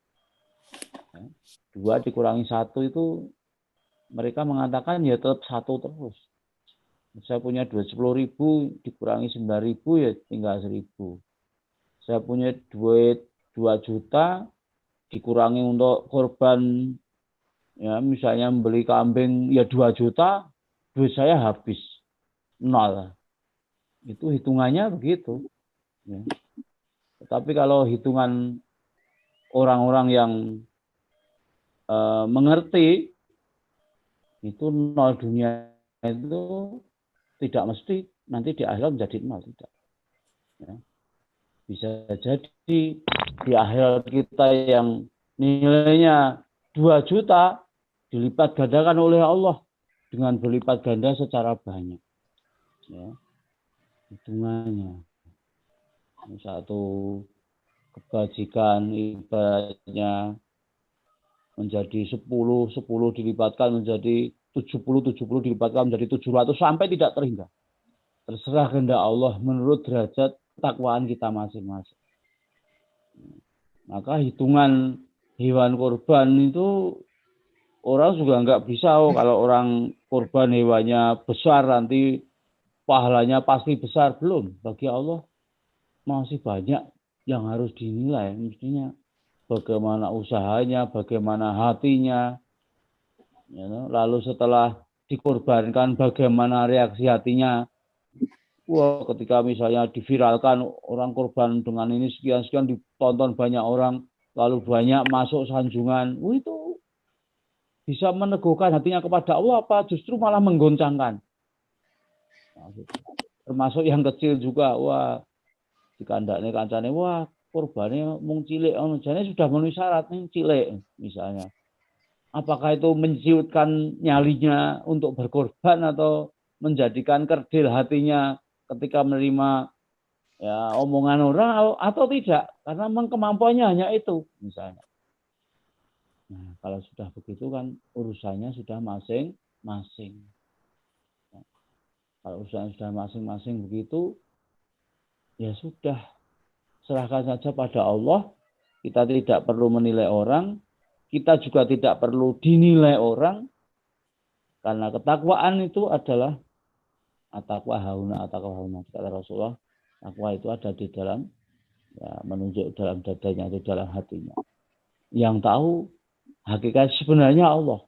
2 dikurangi 1 itu mereka mengatakan ya tetap 1 terus. Saya punya duit 10.000 dikurangi 9.000 ya tinggal 1.000. Saya punya duit 2 juta dikurangi untuk korban ya misalnya membeli kambing ya 2 juta, duit saya habis 0. Itu hitungannya begitu. Ya. Tetapi kalau hitungan orang-orang yang mengerti itu 0 dunia itu tidak mesti nanti di akhirat menjadi 0, tidak. Ya. Bisa jadi di akhirat kita yang nilainya 2 juta dilipat gandakan oleh Allah dengan berlipat ganda secara banyak. Ya. Hitungannya. Satu kebajikan ibaratnya menjadi 10 dilipatkan menjadi 70 dilipatkan menjadi 700 sampai tidak terhingga. Terserah kehendak Allah menurut derajat ketakwaan kita masing-masing. Maka hitungan hewan kurban itu orang juga nggak bisa kalau orang kurban hewannya besar nanti pahalanya pasti besar, belum. Bagi Allah masih banyak yang harus dinilai. Mestinya bagaimana usahanya, bagaimana hatinya. Ya, lalu setelah dikorbankan bagaimana reaksi hatinya. Wah, ketika misalnya diviralkan orang korban dengan ini sekian-sekian ditonton banyak orang, lalu banyak masuk sanjungan. Itu bisa meneguhkan hatinya kepada Allah apa justru malah menggoncangkan. Termasuk yang kecil juga, wah dikandakne kancane, wah korbannya mung cilik, jane sudah memenuhi syarat nih cilik misalnya. Apakah itu menciutkan nyalinya untuk berkorban atau menjadikan kerdil hatinya ketika menerima ya omongan orang atau tidak? Karena memang kemampuannya hanya itu misalnya. Nah, kalau sudah begitu kan urusannya sudah masing-masing. Nah, kalau urusannya sudah masing-masing begitu, ya sudah, serahkan saja pada Allah. Kita tidak perlu menilai orang. Kita juga tidak perlu dinilai orang. Karena ketakwaan itu adalah at-taqwa hauna, kata Rasulullah. Takwa itu ada di dalam, ya, menunjuk dalam dadanya atau dalam hatinya. Yang tahu hakikat sebenarnya Allah.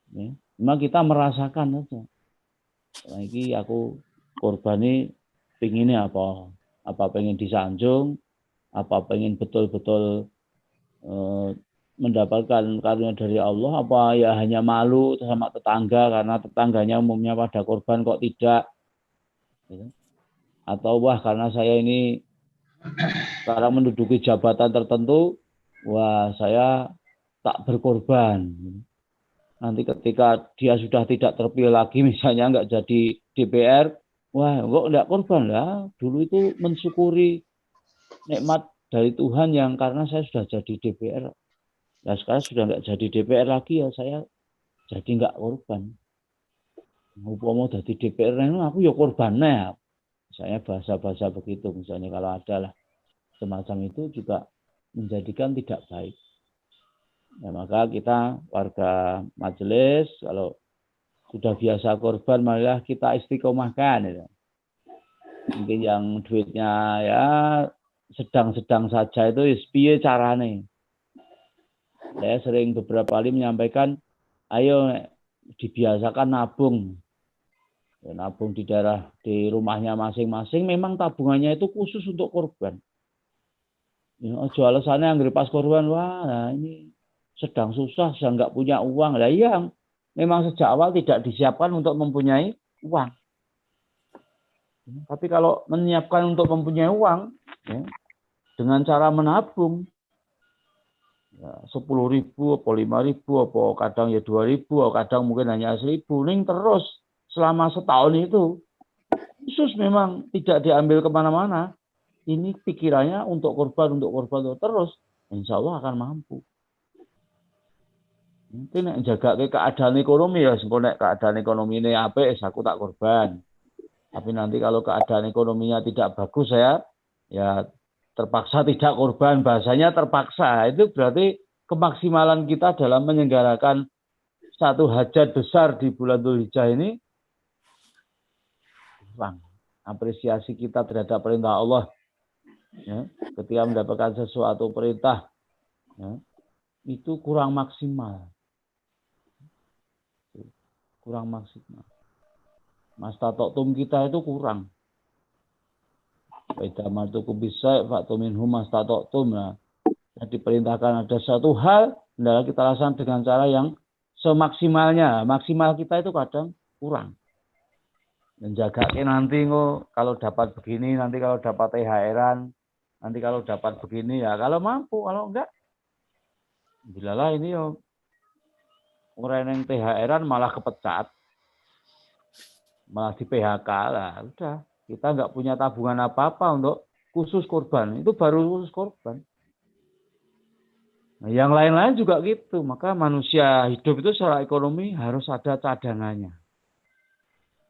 Ya. Memang kita merasakan aja. Lagi aku korbani pinginnya apa? Apa pengen disanjung? Apa pengen betul-betul mendapatkan karunia dari Allah? Apa ya hanya malu sama tetangga karena tetangganya umumnya pada korban kok tidak? Gitu. Atau wah karena saya ini sekarang menduduki jabatan tertentu, wah saya tak berkorban. Nanti ketika dia sudah tidak terpilih lagi, misalnya nggak jadi DPR, wah kok nggak korban lah. Dulu itu mensyukuri nikmat dari Tuhan yang karena saya sudah jadi DPR. Nah sekarang sudah nggak jadi DPR lagi ya saya jadi nggak korban. Mau jadi DPR aku ya korbannya ya. Misalnya bahasa-bahasa begitu misalnya kalau ada lah semacam itu juga menjadikan tidak baik. Ya, maka kita warga majelis kalau sudah biasa korban malah kita istiqomahkan. Ya. Mungkin yang duitnya ya sedang-sedang saja itu piye carane. Saya sering beberapa kali menyampaikan, ayo dibiasakan nabung. Ya, nabung di rumahnya masing-masing. Memang tabungannya itu khusus untuk korban. Ya, alasannya yang pas korban, wah nah ini sedang susah, sedang nggak punya uang. Lah iya, memang sejak awal tidak disiapkan untuk mempunyai uang. Tapi kalau menyiapkan untuk mempunyai uang, ya, dengan cara menabung, ya, 10.000, apa 5.000, apa kadang ya 2.000, kadang mungkin hanya 1.000, ning terus selama setahun itu, khusus memang tidak diambil kemana-mana. Ini pikirannya untuk korban terus, insya Allah akan mampu. Mungkin jaga keadaan ekonomi ya, sebenarnya keadaan ekonomi ini apa, aku tak korban. Tapi nanti kalau keadaan ekonominya tidak bagus saya, ya terpaksa tidak korban. Bahasanya terpaksa, itu berarti kemaksimalan kita dalam menyelenggarakan satu hajat besar di bulan Dzulhijjah ini kurang. Apresiasi kita terhadap perintah Allah. Ya, ketika mendapatkan sesuatu perintah ya, itu kurang maksimal mastatoktum kita itu kurang. Beda matuku bisa faktuminhum mastatoktum. Nah, diperintahkan ada satu hal adalah kita laksanakan dengan cara yang semaksimalnya. Maksimal kita itu kadang kurang. Menjaga nanti kalau dapat begini, nanti kalau dapat THR-an, nanti kalau dapat begini ya kalau mampu, kalau enggak bilalah ini yo orang yang THR-an malah kepecat, malah di PHK lah, udah kita enggak punya tabungan apa-apa untuk khusus korban, itu baru khusus korban. Nah, yang lain-lain juga gitu, maka manusia hidup itu secara ekonomi harus ada cadangannya.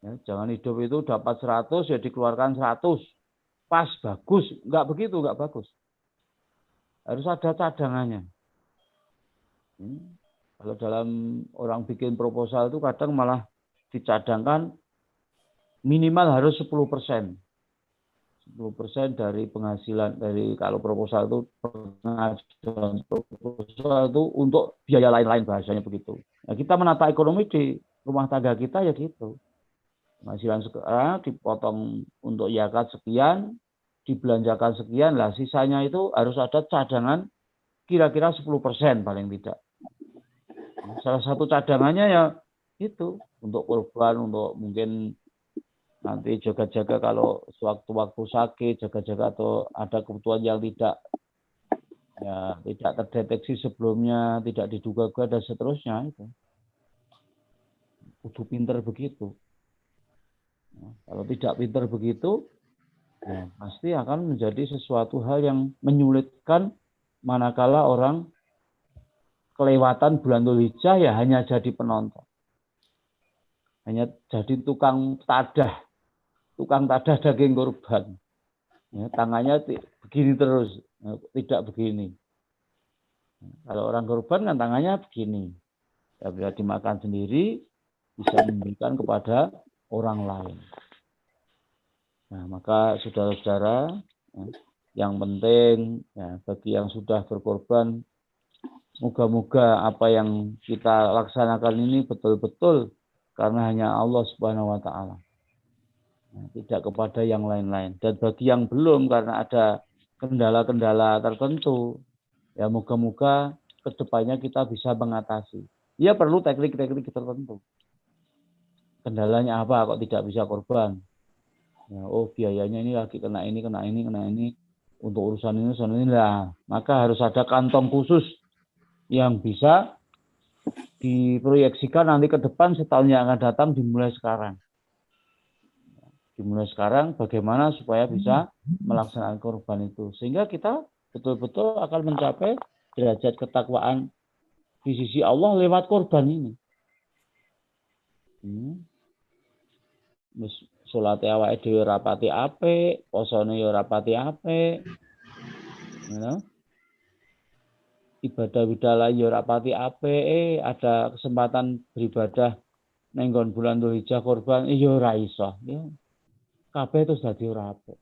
Ya, jangan hidup itu dapat 100 ya dikeluarkan 100. Pas, bagus. Enggak begitu, enggak bagus. Harus ada cadangannya. Kalau dalam orang bikin proposal itu kadang malah dicadangkan minimal harus 10%. 10% dari penghasilan, dari kalau proposal itu penghasilan proposal itu untuk biaya lain-lain bahasanya begitu. Nah, kita menata ekonomi di rumah tangga kita ya gitu. Penghasilan sekarang dipotong untuk zakat sekian, dibelanjakan sekian, lah sisanya itu harus ada cadangan kira-kira 10% paling tidak. Salah satu cadangannya ya itu untuk korban, untuk mungkin nanti jaga-jaga kalau sewaktu-waktu sakit, jaga-jaga atau ada kebutuhan yang tidak terdeteksi sebelumnya, tidak diduga-duga dan seterusnya itu. Kudu pinter begitu. Nah, kalau tidak pinter begitu, ya, pasti akan menjadi sesuatu hal yang menyulitkan manakala orang kelewatan bulan Dzulhijjah ya hanya jadi penonton. Hanya jadi tukang tadah daging korban. Ya, tangannya begini terus, tidak begini. Kalau orang korban kan tangannya begini. Ya, bisa dimakan sendiri, bisa memberikan kepada orang lain. Nah, maka saudara-saudara, ya, yang penting ya, bagi yang sudah berkorban Moga-moga apa yang kita laksanakan ini betul-betul karena hanya Allah Subhanahu wa taala. Tidak kepada yang lain-lain. Dan bagi yang belum karena ada kendala-kendala tertentu, ya moga-moga kedepannya kita bisa mengatasi. Ya perlu teknik-teknik tertentu. Kendalanya apa kok tidak bisa korban? Ya, oh biayanya ini lagi kena ini. Untuk urusan ini lah. Maka harus ada kantong khusus yang bisa diproyeksikan nanti ke depan setahun yang akan datang dimulai sekarang. Dimulai sekarang bagaimana supaya bisa melaksanakan korban itu. Sehingga kita betul-betul akan mencapai derajat ketakwaan di sisi Allah lewat korban ini. Salat awake dhewe rapati apik, posone ya rapati apik. Ibadah widala ya rapati apik, ada kesempatan beribadah ning bulan Dzulhijjah korban ya ora iso. Ya. Kabeh terus dadi ora apik.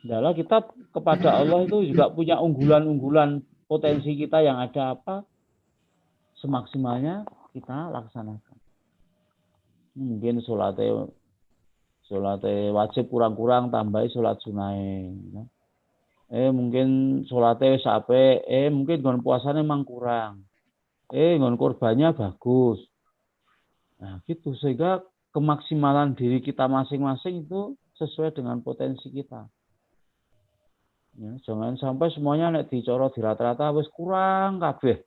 Adalah kita kepada Allah itu juga punya unggulan-unggulan potensi kita yang ada apa semaksimalnya kita laksanakan. Mungkin sholat wajib kurang-kurang tambahi sholat sunai. Mungkin sholatnya sampai mungkin ngon puasanya memang kurang. Ngon korbannya bagus. Nah gitu sehingga kemaksimalan diri kita masing-masing itu sesuai dengan potensi kita. Ya, jangan sampai semuanya nek dicoro di rata-rata wis kurang kabeh.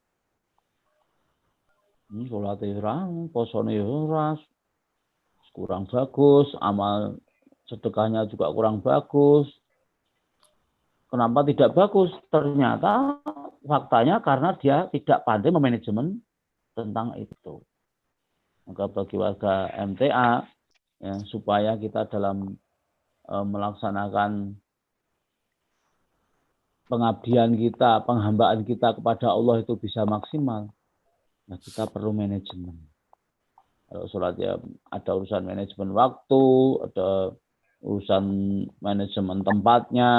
Salate ora, posone ora, kurang bagus, amal sedekahnya juga kurang bagus. Kenapa tidak bagus? Ternyata faktanya karena dia tidak pandai memanajemen tentang itu. Maka bagi warga MTA ya, supaya kita dalam melaksanakan pengabdian kita, penghambaan kita kepada Allah itu bisa maksimal, nah kita perlu manajemen. Kalau sholat ya ada urusan manajemen waktu, ada urusan manajemen tempatnya,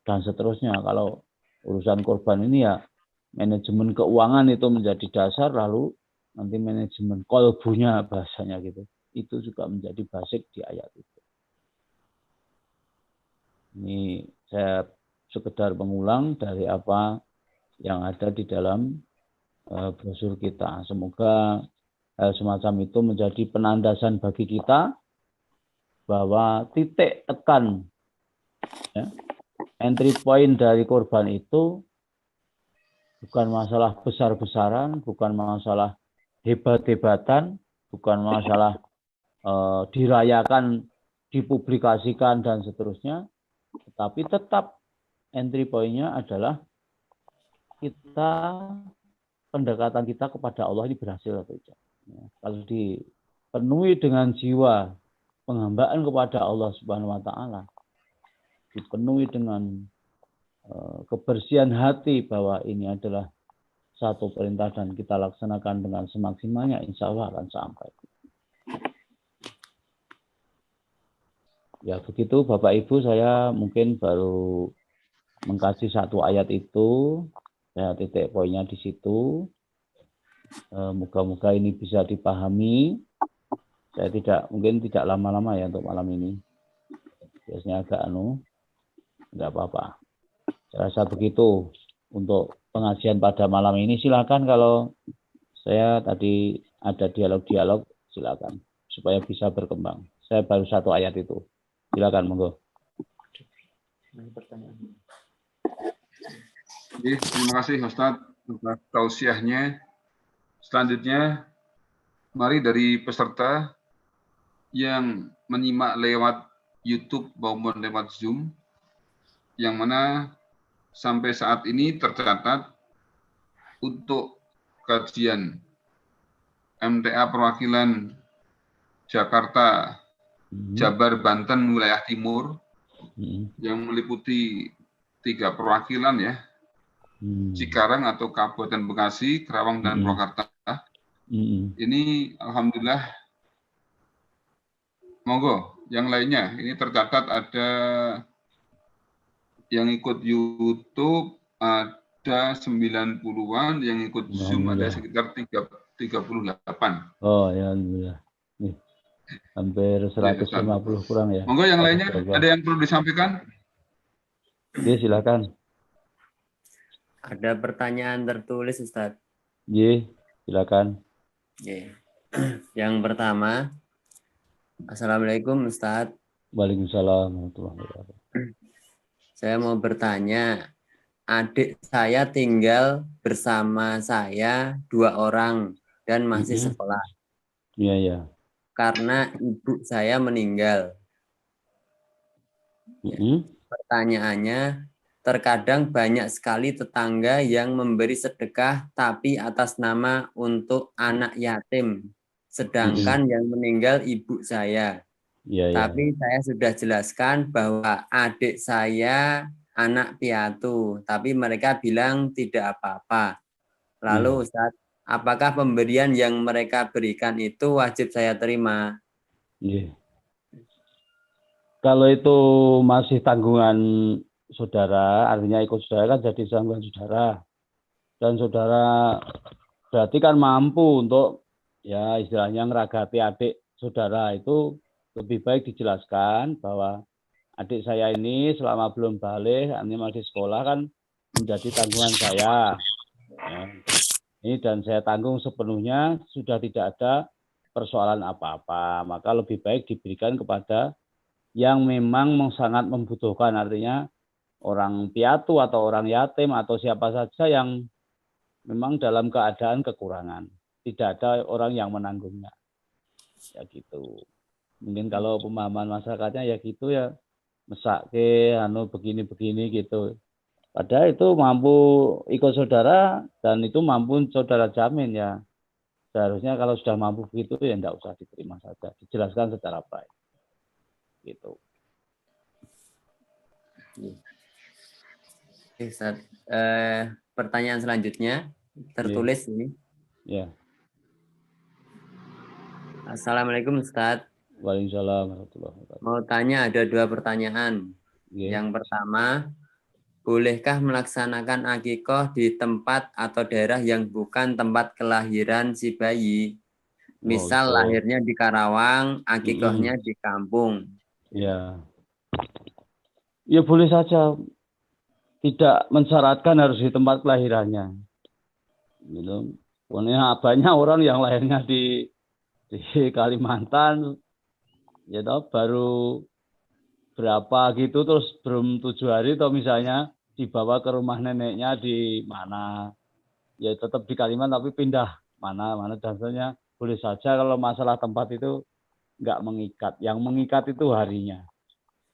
dan seterusnya. Kalau urusan korban ini ya manajemen keuangan itu menjadi dasar, lalu nanti manajemen kolbunya bahasanya gitu. Itu juga menjadi basic di ayat itu. Ini saya sekedar mengulang dari apa yang ada di dalam brosur kita. Semoga hal semacam itu menjadi penandasan bagi kita bahwa titik tekan ya, entry point dari korban itu bukan masalah besar-besaran, bukan masalah hebat-hebatan, bukan masalah dirayakan, dipublikasikan dan seterusnya, tetapi tetap entry point-nya adalah pendekatan kita kepada Allah ini berhasil atau tidak. Ya, kalau dipenuhi dengan jiwa penghambaan kepada Allah Subhanahu wa taala, dipenuhi dengan kebersihan hati bahwa ini adalah satu perintah dan kita laksanakan dengan semaksimalnya, insya Allah akan sampai. Ya begitu Bapak Ibu, saya mungkin baru mengkaji satu ayat itu, ya titik poinnya di situ. Moga-moga ini bisa dipahami. Saya mungkin tidak lama-lama ya untuk malam ini. Biasanya agak enggak apa-apa. Saya rasa begitu untuk pengajian pada malam ini. Silakan kalau saya tadi ada dialog-dialog, silakan supaya bisa berkembang. Saya baru satu ayat itu. Silakan, monggo. Terima kasih Ustadz atas tausiahnya. Selanjutnya, mari dari peserta yang menyimak lewat YouTube maupun lewat Zoom, yang mana sampai saat ini tercatat untuk kajian MTA perwakilan Jakarta, Jabar, Banten, wilayah timur, yang meliputi 3 perwakilan ya, Cikarang atau Kabupaten Bekasi, Kerawang, dan Purwakarta. Ini alhamdulillah, monggo yang lainnya. Ini tercatat ada yang ikut YouTube ada 90-an, yang ikut Zoom ada Alhamdulillah. sekitar 38. Oh ya, alhamdulillah. Nih, hampir Ya, Ustaz. 150 kurang ya. Monggo yang lainnya 100 ada yang perlu disampaikan? Ye, silakan. Ada pertanyaan tertulis, Ustadz. Ye, silakan. Oke. Yang pertama, Assalamualaikum Ustadz. Waalaikumsalam warahmatullahi wabarakatuh. Saya mau bertanya, adik saya tinggal bersama saya 2 orang dan masih sekolah Iya, ya. karena ibu saya meninggal. Pertanyaannya, terkadang banyak sekali tetangga yang memberi sedekah tapi atas nama untuk anak yatim, sedangkan yang meninggal ibu saya. Iya, Tapi saya sudah jelaskan bahwa adik saya anak piatu, tapi mereka bilang tidak apa-apa. Lalu Ustadz, apakah pemberian yang mereka berikan itu wajib saya terima? Iya. Kalau itu masih tanggungan saudara, artinya ikut saudara kan jadi tanggungan saudara. Dan saudara berarti kan mampu untuk ya istilahnya ngeragati adik saudara, itu lebih baik dijelaskan bahwa adik saya ini selama belum balik, ini masih sekolah kan menjadi tanggungan saya. Ya. Ini dan saya tanggung sepenuhnya, sudah tidak ada persoalan apa-apa. Maka lebih baik diberikan kepada yang memang sangat membutuhkan, artinya orang piatu atau orang yatim atau siapa saja yang memang dalam keadaan kekurangan. Tidak ada orang yang menanggungnya. Ya gitu. Mungkin kalau pemahaman masyarakatnya ya gitu ya, mesake begini-begini gitu. Padahal itu mampu ikut saudara dan itu mampu saudara jamin ya. Seharusnya kalau sudah mampu begitu ya tidak usah diterima saja, dijelaskan secara baik. Gitu. Ustaz, pertanyaan selanjutnya tertulis ini. Ya. Assalamualaikum Ustaz. Waalaikumsalam warahmatullahi wabarakatuh. Mau tanya, ada 2 pertanyaan. Yang pertama, bolehkah melaksanakan akikoh di tempat atau daerah yang bukan tempat kelahiran si bayi? Misal lahirnya di Karawang, akikohnya di kampung. Ya. Ya boleh saja. Tidak mensyaratkan harus di tempat kelahirannya. Gitu. Pokoknya banyak orang yang lahirnya di Kalimantan, ya toh, baru berapa gitu terus belum 7 hari atau misalnya dibawa ke rumah neneknya di mana, ya tetap di Kalimantan tapi pindah mana dan sebagainya. Boleh saja kalau masalah tempat itu nggak mengikat, yang mengikat itu harinya.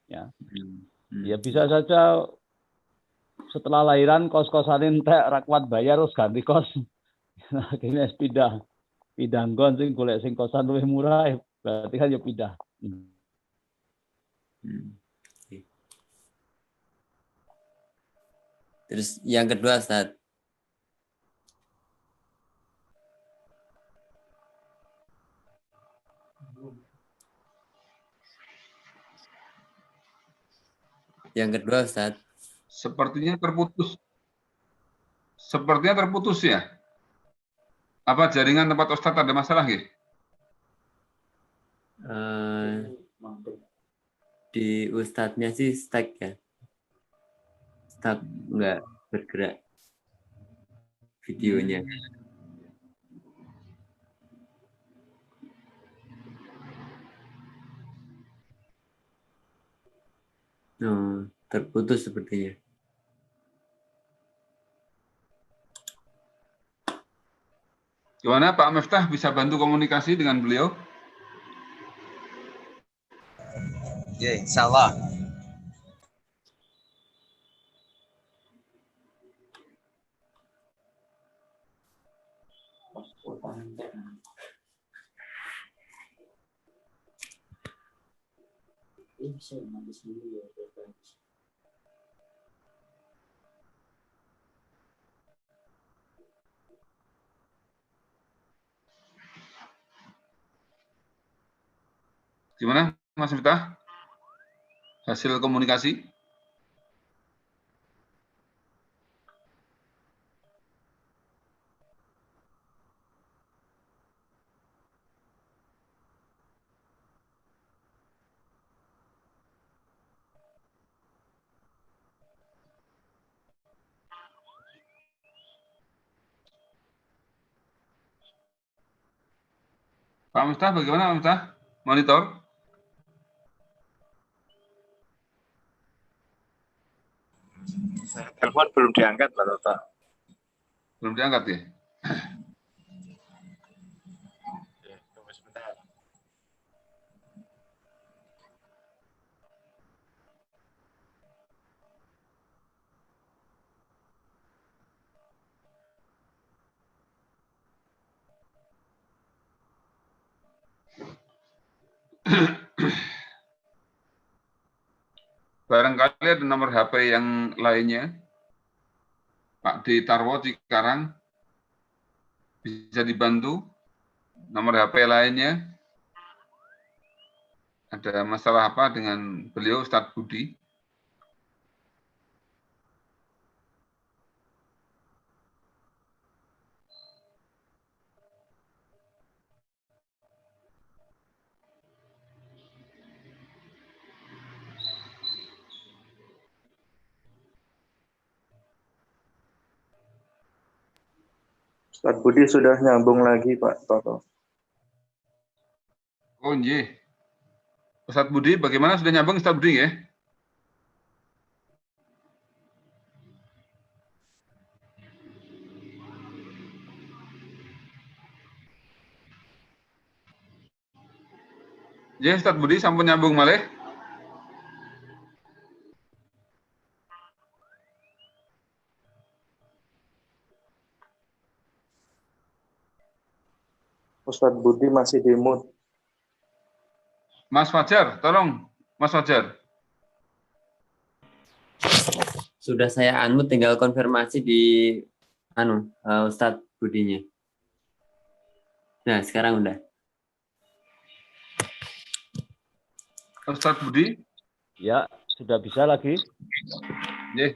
Ya, ya bisa saja setelah lahiran kos-kosan entek rakwat bayar terus ganti kos. Akhirnya pindah nggon sing golek sing kosan luwih murah, berarti kan ya pindah. Terus yang kedua, Ustaz. Yang kedua, Ustaz. Sepertinya terputus ya. Apa jaringan tempat Ustadz ada masalah ya? Di Ustadznya sih stuck ya. Stuck, nggak bergerak videonya. Terputus sepertinya. Gimana Pak Miftah, bisa bantu komunikasi dengan beliau? Ya, insya Allah. Gimana Mas Miftah? Hasil komunikasi? Pak Miftah, bagaimana Pak Miftah? Monitor? Saya telepon belum diangkat, Pak Toto. Belum diangkat ya? Ya, tunggu sebentar. Barangkali ada nomor HP yang lainnya. Pak D. Tarwo Cikarang, bisa dibantu? Nomor HP lainnya? Ada masalah apa dengan beliau, Ustadz Budi? Ustadz Budi sudah nyambung lagi, Pak Toto. Oh, iya. Ustadz Budi, bagaimana sudah nyambung Ustadz Budi ya? Ya, Ustadz Budi sampun nyambung malih. Ustadz Budi masih di mute. Mas Fajar, tolong. Mas Fajar. Sudah saya unmute, tinggal konfirmasi di Ustadz Budinya. Nah, sekarang udah. Ustadz Budi? Ya, sudah bisa lagi. Ya,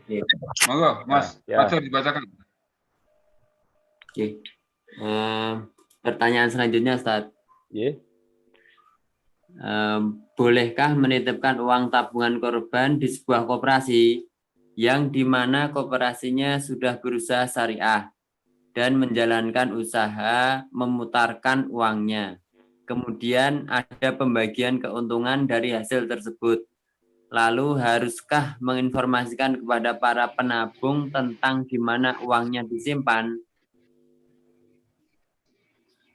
monggo, Mas. Ya. Fajar dibacakan. Oke. Pertanyaan selanjutnya, Ustadz. Ya. Bolehkah menitipkan uang tabungan korban di sebuah koperasi yang dimana koperasinya sudah berusaha syariah dan menjalankan usaha memutarkan uangnya. Kemudian ada pembagian keuntungan dari hasil tersebut. Lalu haruskah menginformasikan kepada para penabung tentang di mana uangnya disimpan?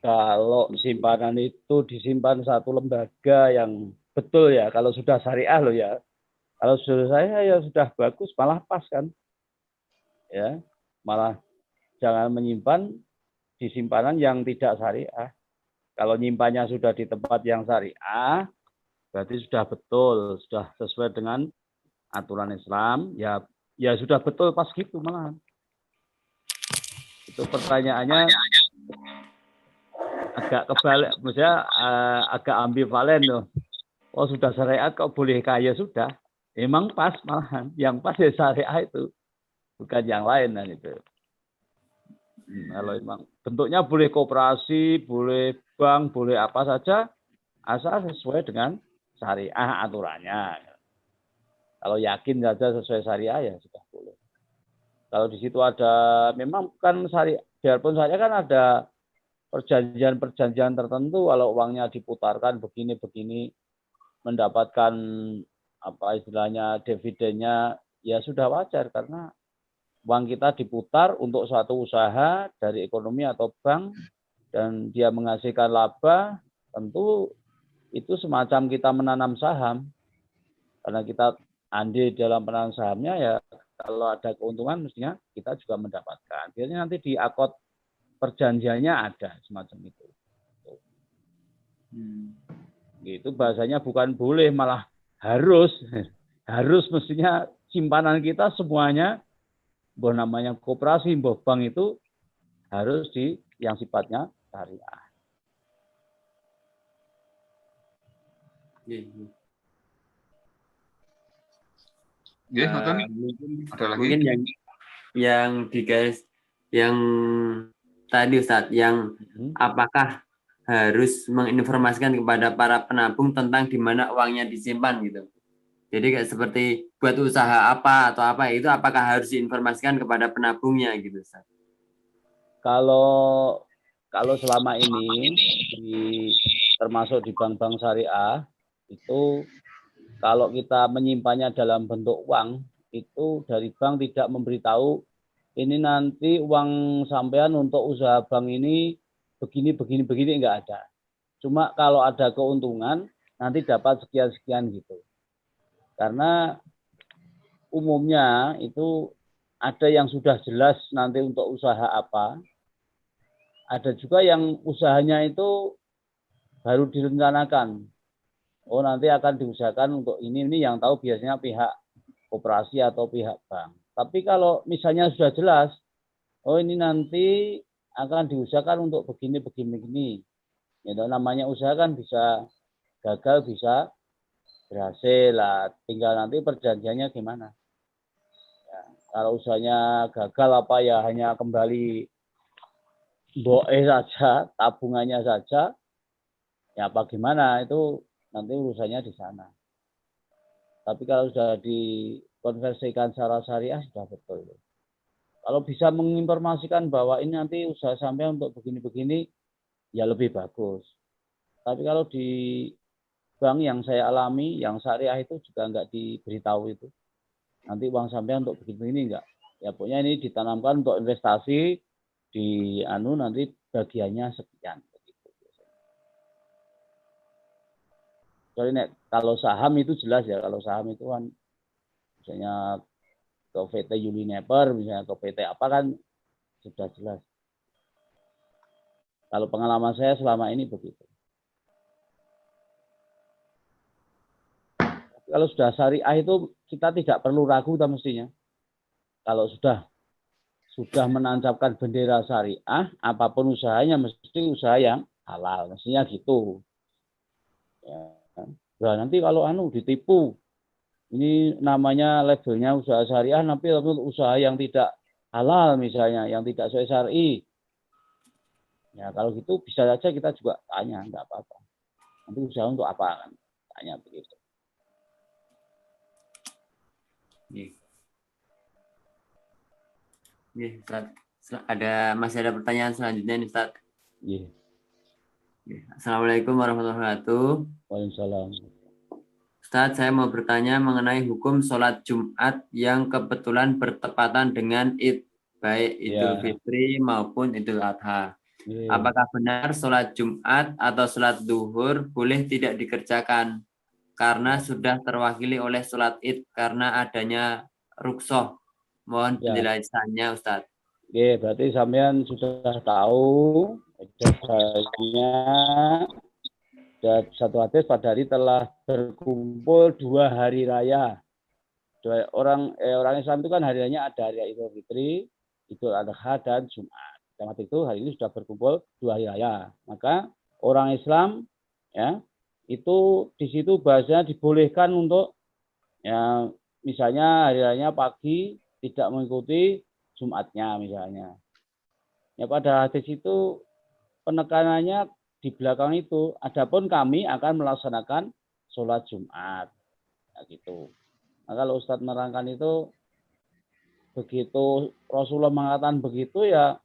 Kalau simpanan itu disimpan satu lembaga yang betul ya, kalau sudah syariah loh ya. Kalau sudah saya ya sudah bagus, malah pas kan. Ya, malah jangan menyimpan di simpanan yang tidak syariah. Kalau nyimpannya sudah di tempat yang syariah, berarti sudah betul, sudah sesuai dengan aturan Islam, ya sudah betul pas gitu malah. Itu pertanyaannya agak kebalik, maksudnya agak ambivalen loh. Oh sudah syariat kok boleh kaya sudah. Emang pas malahan, yang pas ya syariah itu, bukan yang lain dan itu. Kalau emang bentuknya boleh koperasi, boleh bank, boleh apa saja, asal sesuai dengan syariah aturannya. Kalau yakin saja sesuai syariah ya sudah boleh. Kalau di situ ada, memang bukan syariah, biarpun syariah kan ada perjanjian tertentu, kalau uangnya diputarkan begini-begini mendapatkan apa istilahnya dividennya, ya sudah wajar karena uang kita diputar untuk suatu usaha dari ekonomi atau bank dan dia menghasilkan laba, tentu itu semacam kita menanam saham. Karena kita andil dalam penanam sahamnya, ya kalau ada keuntungan mestinya kita juga mendapatkan. Biasanya nanti di akad perjanjiannya ada semacam itu. Itu bahasanya bukan boleh, malah harus. Harus mestinya simpanan kita semuanya, bahwa namanya koperasi, bahwa bank itu harus di yang sifatnya syariah. Mungkin yang digaris yang tadi Ustadz, yang apakah harus menginformasikan kepada para penabung tentang di mana uangnya disimpan gitu. Jadi kayak seperti buat usaha apa atau apa itu, apakah harus diinformasikan kepada penabungnya gitu Ustadz? Kalau selama ini di termasuk di bank-bank syariah, itu kalau kita menyimpannya dalam bentuk uang, itu dari bank tidak memberitahu ini nanti uang sampean untuk usaha bank ini begini enggak ada. Cuma kalau ada keuntungan nanti dapat sekian-sekian gitu. Karena umumnya itu ada yang sudah jelas nanti untuk usaha apa. Ada juga yang usahanya itu baru direncanakan. Oh, nanti akan diusahakan untuk ini yang tahu biasanya pihak koperasi atau pihak bank. Tapi kalau misalnya sudah jelas, oh ini nanti akan diusahakan untuk begini. Ya, namanya usaha kan bisa gagal, bisa berhasil lah. Tinggal nanti perjanjiannya gimana. Ya, kalau usahanya gagal apa ya hanya kembali boe saja, tabungannya saja, ya apa gimana itu nanti urusannya di sana. Tapi kalau sudah dikonversikan secara syariah sudah betul. Kalau bisa menginformasikan bahwa ini nanti usaha sampai untuk begini-begini, ya lebih bagus. Tapi kalau di bank yang saya alami, yang syariah itu juga enggak diberitahu itu. Nanti uang sampai untuk begini-begini enggak. Ya pokoknya ini ditanamkan untuk investasi, di nanti bagiannya sekian. Soalnya kalau saham itu jelas ya, kalau saham itu kan misalnya ke PT Unilever, misalnya ke PT apa kan sudah jelas. Kalau pengalaman saya selama ini begitu. Kalau sudah syariah itu kita tidak perlu ragu mestinya. Kalau sudah menancapkan bendera syariah, apapun usahanya mesti usaha yang halal, mestinya gitu. Ya. Nah, nanti kalau ditipu, ini namanya labelnya usaha syariah, tapi usaha yang tidak halal misalnya, yang tidak sesuai syar'i. Ya kalau gitu bisa saja kita juga tanya, enggak apa-apa. Nanti usaha untuk apa kan? Tanya begitu. Ustaz. Masih ada pertanyaan selanjutnya nih, Ustaz. Iya. Assalamualaikum warahmatullahi wabarakatuh. Waalaikumsalam. Ustaz, saya mau bertanya mengenai hukum sholat Jumat yang kebetulan bertepatan dengan Id, baik Idul Fitri maupun Idul Adha. Apakah benar sholat Jumat atau sholat duhur boleh tidak dikerjakan karena sudah terwakili oleh sholat Id karena adanya rukhsah? Mohon penjelasannya, Ustaz. Oke, berarti sampean sudah tahu dasarnya satu hadis pada hari telah berkumpul 2 hari raya. Orang Islam itu kan hari rayanya ada hari Idul Fitri, Idul Adha dan Jumat. Dalam itu hari ini sudah berkumpul 2 hari raya. Maka orang Islam ya itu di situ bahasanya dibolehkan untuk ya misalnya hari rayanya pagi tidak mengikuti Jumatnya misalnya. Ya pada hadis itu penekanannya di belakang itu. Adapun kami akan melaksanakan sholat Jumat. Ya gitu. Nah, kalau Ustadz menerangkan itu begitu Rasulullah mengatakan begitu ya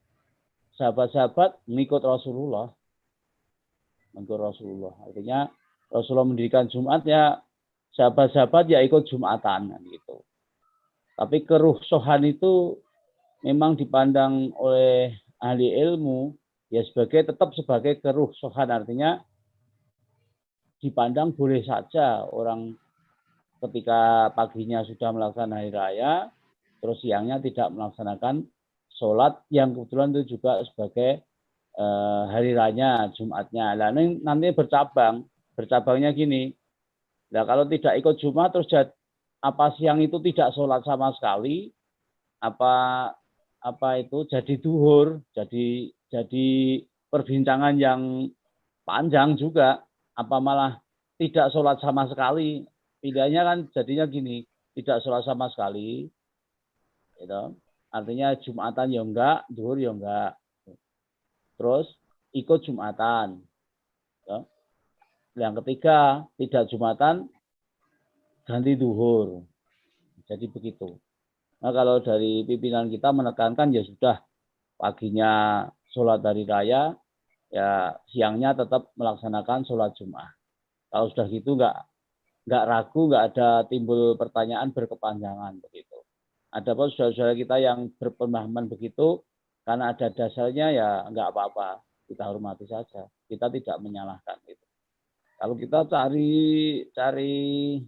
sahabat-sahabat mengikut Rasulullah. Mengikut Rasulullah. Artinya Rasulullah mendirikan Jumat ya sahabat-sahabat ya ikut Jumatan gitu. Tapi keruhsohan itu memang dipandang oleh ahli ilmu ya tetap sebagai keruhsohan, artinya dipandang boleh saja orang ketika paginya sudah melaksanakan hari raya, terus siangnya tidak melaksanakan sholat yang kebetulan itu juga sebagai hari raya Jumatnya. Nah, nanti bercabangnya gini. Nah, kalau tidak ikut Jumat terus apa siang itu tidak sholat sama sekali, apa itu jadi duhur, jadi perbincangan yang panjang juga, apa malah tidak sholat sama sekali. Pilihannya kan jadinya gini, tidak sholat sama sekali, gitu. Artinya Jumatan ya enggak, duhur ya enggak. Terus ikut Jumatan. Gitu. Yang ketiga, tidak Jumatan, ganti duhur. Jadi begitu. Nah kalau dari pimpinan kita menekankan ya sudah paginya sholat hari raya, ya siangnya tetap melaksanakan sholat Jumat. Kalau sudah gitu nggak ragu, nggak ada timbul pertanyaan berkepanjangan begitu. Ada pun saudara-saudara kita yang berpemahaman begitu, karena ada dasarnya ya nggak apa-apa, kita hormati saja. Kita tidak menyalahkan itu. Kalau kita cari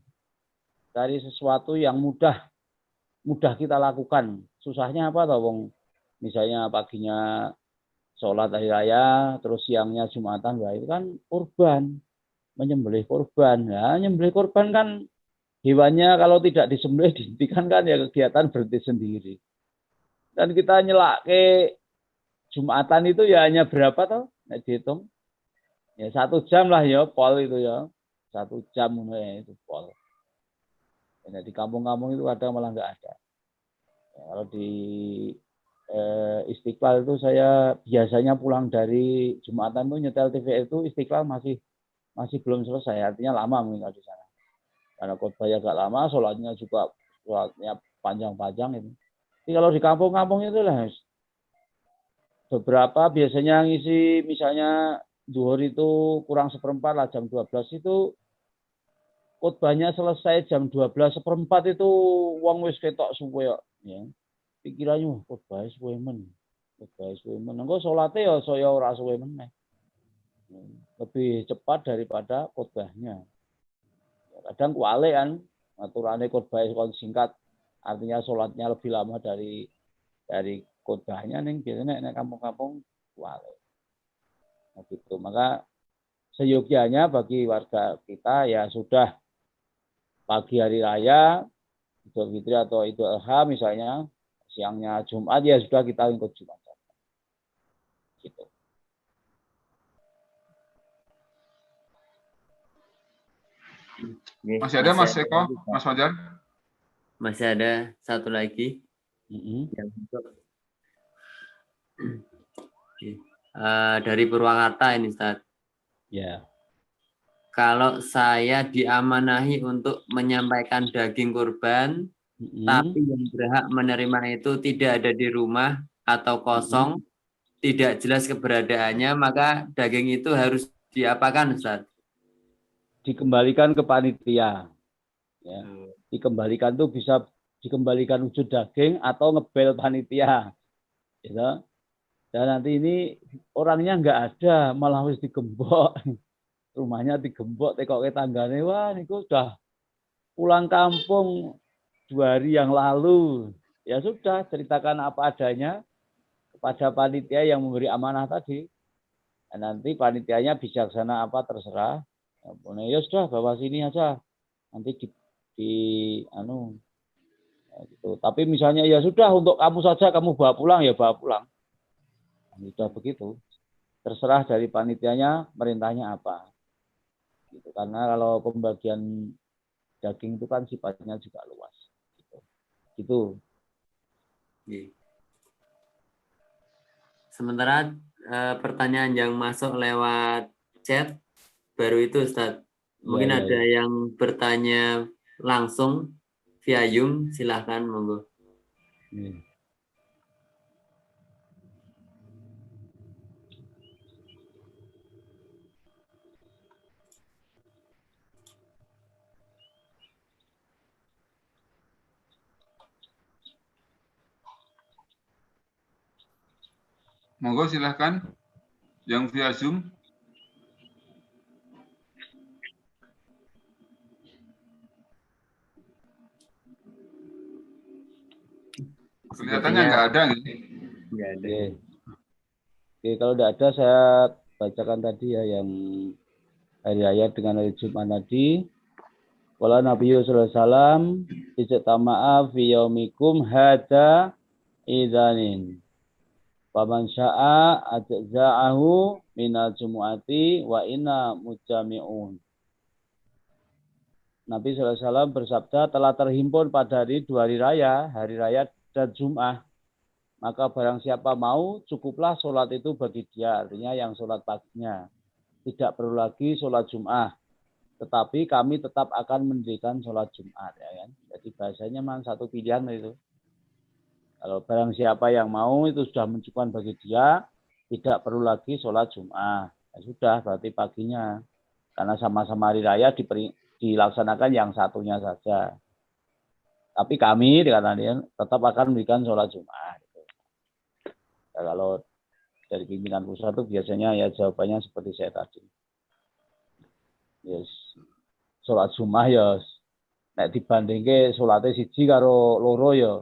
sesuatu yang mudah kita lakukan, susahnya apa toh, Wong? Misalnya paginya sholat hari raya, terus siangnya Jumatan, wah itu kan kurban, menyembelih kurban. Ya, menyembelih kurban kan hewannya kalau tidak disembelih dihentikan kan ya kegiatan berhenti sendiri. Dan kita nyelak ke Jumatan itu ya hanya berapa toh? Nah, dihitung. Ya 1 jam lah ya pol itu ya. 1 jam ya, itu pol. Ya, di kampung-kampung itu kadang malah nggak ada. Ya, kalau di Istiqlal itu saya biasanya pulang dari Jumatan itu nyetel TV itu Istiqlal masih belum selesai, artinya lama mungkin di sana. Karena khotbahnya agak lama, sholatnya panjang-panjang itu. Jadi kalau di kampung-kampung itu lah beberapa biasanya ngisi, misalnya zuhur itu kurang seperempat lah, jam 12 itu khotbahnya selesai jam 12:15 itu wong wis ketok suwe ya. Pikirannya khotbah suwe men. Engko salate ya saya ora suwe meneh. Lebih cepat daripada khotbahnya. Kadang kualik kan, aturane khotbah singkat, artinya sholatnya lebih lama dari khotbahnya, ning biasanya nek kampung-kampung kualik. Nah, gitu. Maka seyogyanya bagi warga kita ya sudah pagi hari raya Idul Fitri atau Idul Adha misalnya, siangnya Jumat ya sudah kita ikut Jumat. Gitu. Masih ada Mas Eko, Mas Fajar? Masih ada satu lagi. Dari Purwakarta ini, Ustaz. Ya. Kalau saya diamanahi untuk menyampaikan daging kurban, tapi yang berhak menerima itu tidak ada di rumah atau kosong, tidak jelas keberadaannya, maka daging itu harus diapakan, Ustaz? Dikembalikan ke panitia. Ya. Dikembalikan tuh bisa dikembalikan wujud daging atau ngebel panitia. Gitu. Dan nanti ini orangnya nggak ada, malah harus digembok. Rumahnya digembok, tekok ke tanggane, wah niku sudah pulang kampung 2 hari yang lalu. Ya sudah, ceritakan apa adanya kepada panitia yang memberi amanah tadi. Dan nanti panitianya bijaksana apa terserah. Ya sudah, bawa sini aja. Nanti gitu. Tapi misalnya ya sudah untuk kamu saja, kamu bawa pulang ya bawa pulang. Sudah begitu. Terserah dari panitianya perintahnya apa. Gitu. Karena kalau pembagian daging itu kan sifatnya juga luas. Gitu. Sementara pertanyaan yang masuk lewat chat baru itu, Ustaz. Mungkin ada yang bertanya langsung via Zoom, silahkan monggo. Monggo silahkan yang via Zoom. Kelihatannya nggak ada nih. Nggak ada. Oke, kalau tidak ada saya bacakan tadi ya yang hari raya dengan hari Jumat tadi. Qala Nabi sallallahu alaihi wasallam, "Ijtama'a fi yaumikum hadza idzanin. Faman syaa ajza'ahu minal jumu'ati wa inna mujami'un." Nabi sallallahu alaihi wasallam bersabda, telah terhimpun pada hari 2 hari raya dan Jum'ah. Maka barang siapa mau, cukuplah sholat itu bagi dia. Artinya yang sholat paginya. Tidak perlu lagi sholat Jum'ah. Tetapi kami tetap akan mendirikan sholat Jumat. Ya kan? Jadi bahasanya memang satu pilihan itu. Kalau barang siapa yang mau, itu sudah mencukupkan bagi dia. tidak perlu lagi sholat Jum'ah. Ya sudah, berarti paginya. Karena sama-sama hari raya dilaksanakan yang satunya saja. Tapi kami dikatakan tetap akan memberikan sholat Jum'ah. Gitu. Ya, kalau dari pimpinan pusat itu biasanya ya jawabannya seperti saya tadi. Yes. Sholat Jum'ah ya nek dibandingke sholatnya siji karo loro ya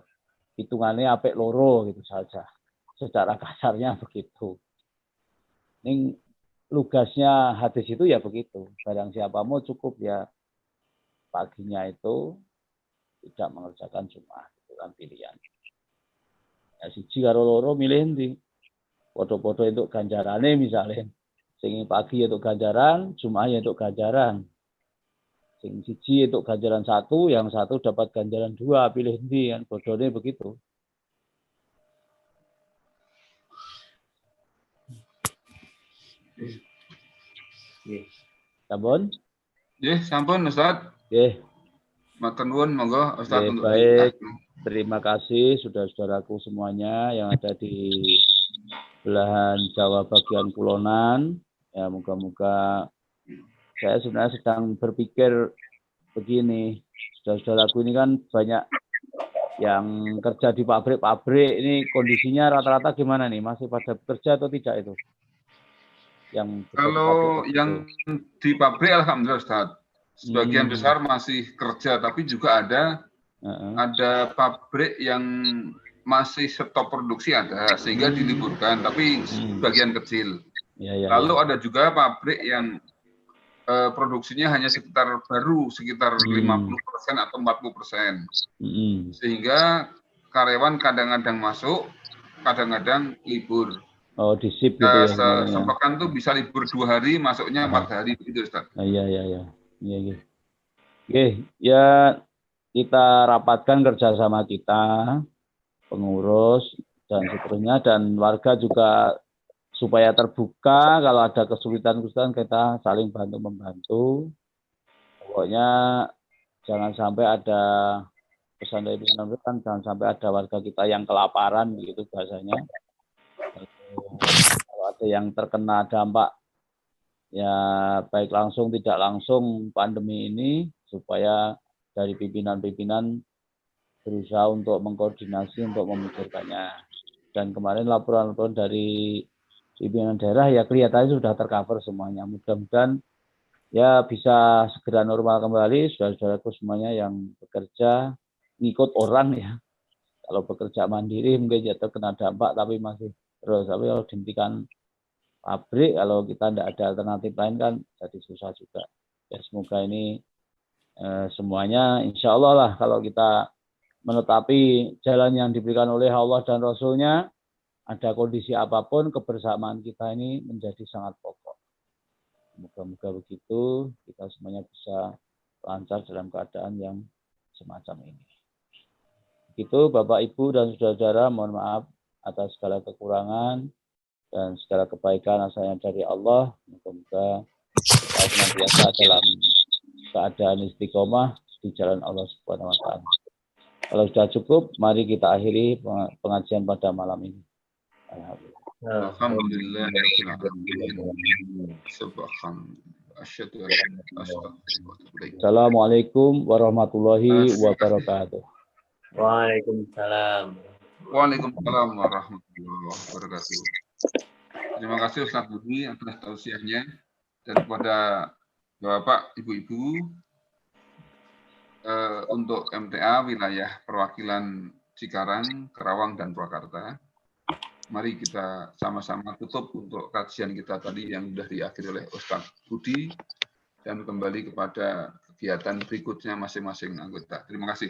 hitungannya apik loro gitu saja. Secara kasarnya begitu. Ini lugasnya hadis itu ya begitu. Barang siapa mau cukup ya paginya itu tidak mengerjakan Jum'ah. Itu kan pilihan. Ya siji karo loro milih ndi? Podo-podo untuk ganjarane misalnya. Sing pagi untuk ganjaran, Jum'ah untuk ganjaran. Sing siji untuk ganjaran 1, yang 1 dapat ganjaran 2, pilih ndi kan bodone begitu. Sampun? Nggih, sampun Ustaz. Nggih. Matur nuwun monggo Ustaz untuk baik. Terima kasih saudara-saudaraku semuanya yang ada di belahan Jawa bagian kulonan. Ya, moga-moga saya sebenarnya sedang berpikir begini. Saudara-saudaraku ini kan banyak yang kerja di pabrik-pabrik. Ini kondisinya rata-rata gimana nih? Masih pada bekerja atau tidak itu? Yang kalau yang di pabrik alhamdulillah Ustaz. Sebagian besar masih kerja, tapi juga ada pabrik yang masih stop produksi ada, sehingga diliburkan, tapi sebagian kecil. Lalu ada juga pabrik yang produksinya hanya sekitar 50% atau 40%. Sehingga karyawan kadang-kadang masuk, kadang-kadang libur. Oh, di shift gitu ya. Sepekan tuh bisa libur 2 hari, masuknya 4 hari begitu Ustaz. Iya. Ya kita rapatkan kerjasama kita, pengurus dan seterusnya, dan warga juga supaya terbuka. Kalau ada kesulitan-kesulitan kita saling bantu-membantu. Pokoknya jangan sampai ada pesan dari pimpinan, jangan sampai ada warga kita yang kelaparan begitu bahasanya. Kalau ada yang terkena dampak ya baik langsung tidak langsung pandemi ini, supaya dari pimpinan-pimpinan berusaha untuk mengkoordinasi untuk memikirkannya. Dan kemarin laporan-laporan dari pimpinan daerah ya kelihatannya sudah tercover semuanya. Mudah-mudahan ya bisa segera normal kembali. Saudara-saudaraku semuanya yang bekerja ngikut orang ya. Kalau bekerja mandiri mungkin ya terkena dampak tapi masih terus. Tapi kalau dihentikan pabrik, kalau kita tidak ada alternatif lain kan jadi susah juga. Ya semoga ini semuanya insya Allah lah, kalau kita menetapi jalan yang diberikan oleh Allah dan Rasul-Nya, ada kondisi apapun kebersamaan kita ini menjadi sangat pokok. Moga-moga begitu, kita semuanya bisa lancar dalam keadaan yang semacam ini. Begitu Bapak Ibu dan saudara-saudara, mohon maaf atas segala kekurangan dan segala kebaikan asalnya dari Allah. Moga-moga kita senantiasa dalam keadaan istiqomah di jalan Allah Subhanahu wa taala. Kalau sudah cukup, mari kita akhiri pengajian pada malam ini. Alhamdulillah. Assalamualaikum warahmatullahi wabarakatuh. Waalaikumsalam. Waalaikumsalam warahmatullahi wabarakatuh. Terima kasih Ustaz Budi atas tausiahnya, dan kepada Bapak, Ibu-Ibu untuk MTA wilayah perwakilan Cikarang, Karawang, dan Purwakarta. Mari kita sama-sama tutup untuk kajian kita tadi yang sudah diakhiri oleh Ustaz Budi, dan kembali kepada kegiatan berikutnya masing-masing anggota. Terima kasih.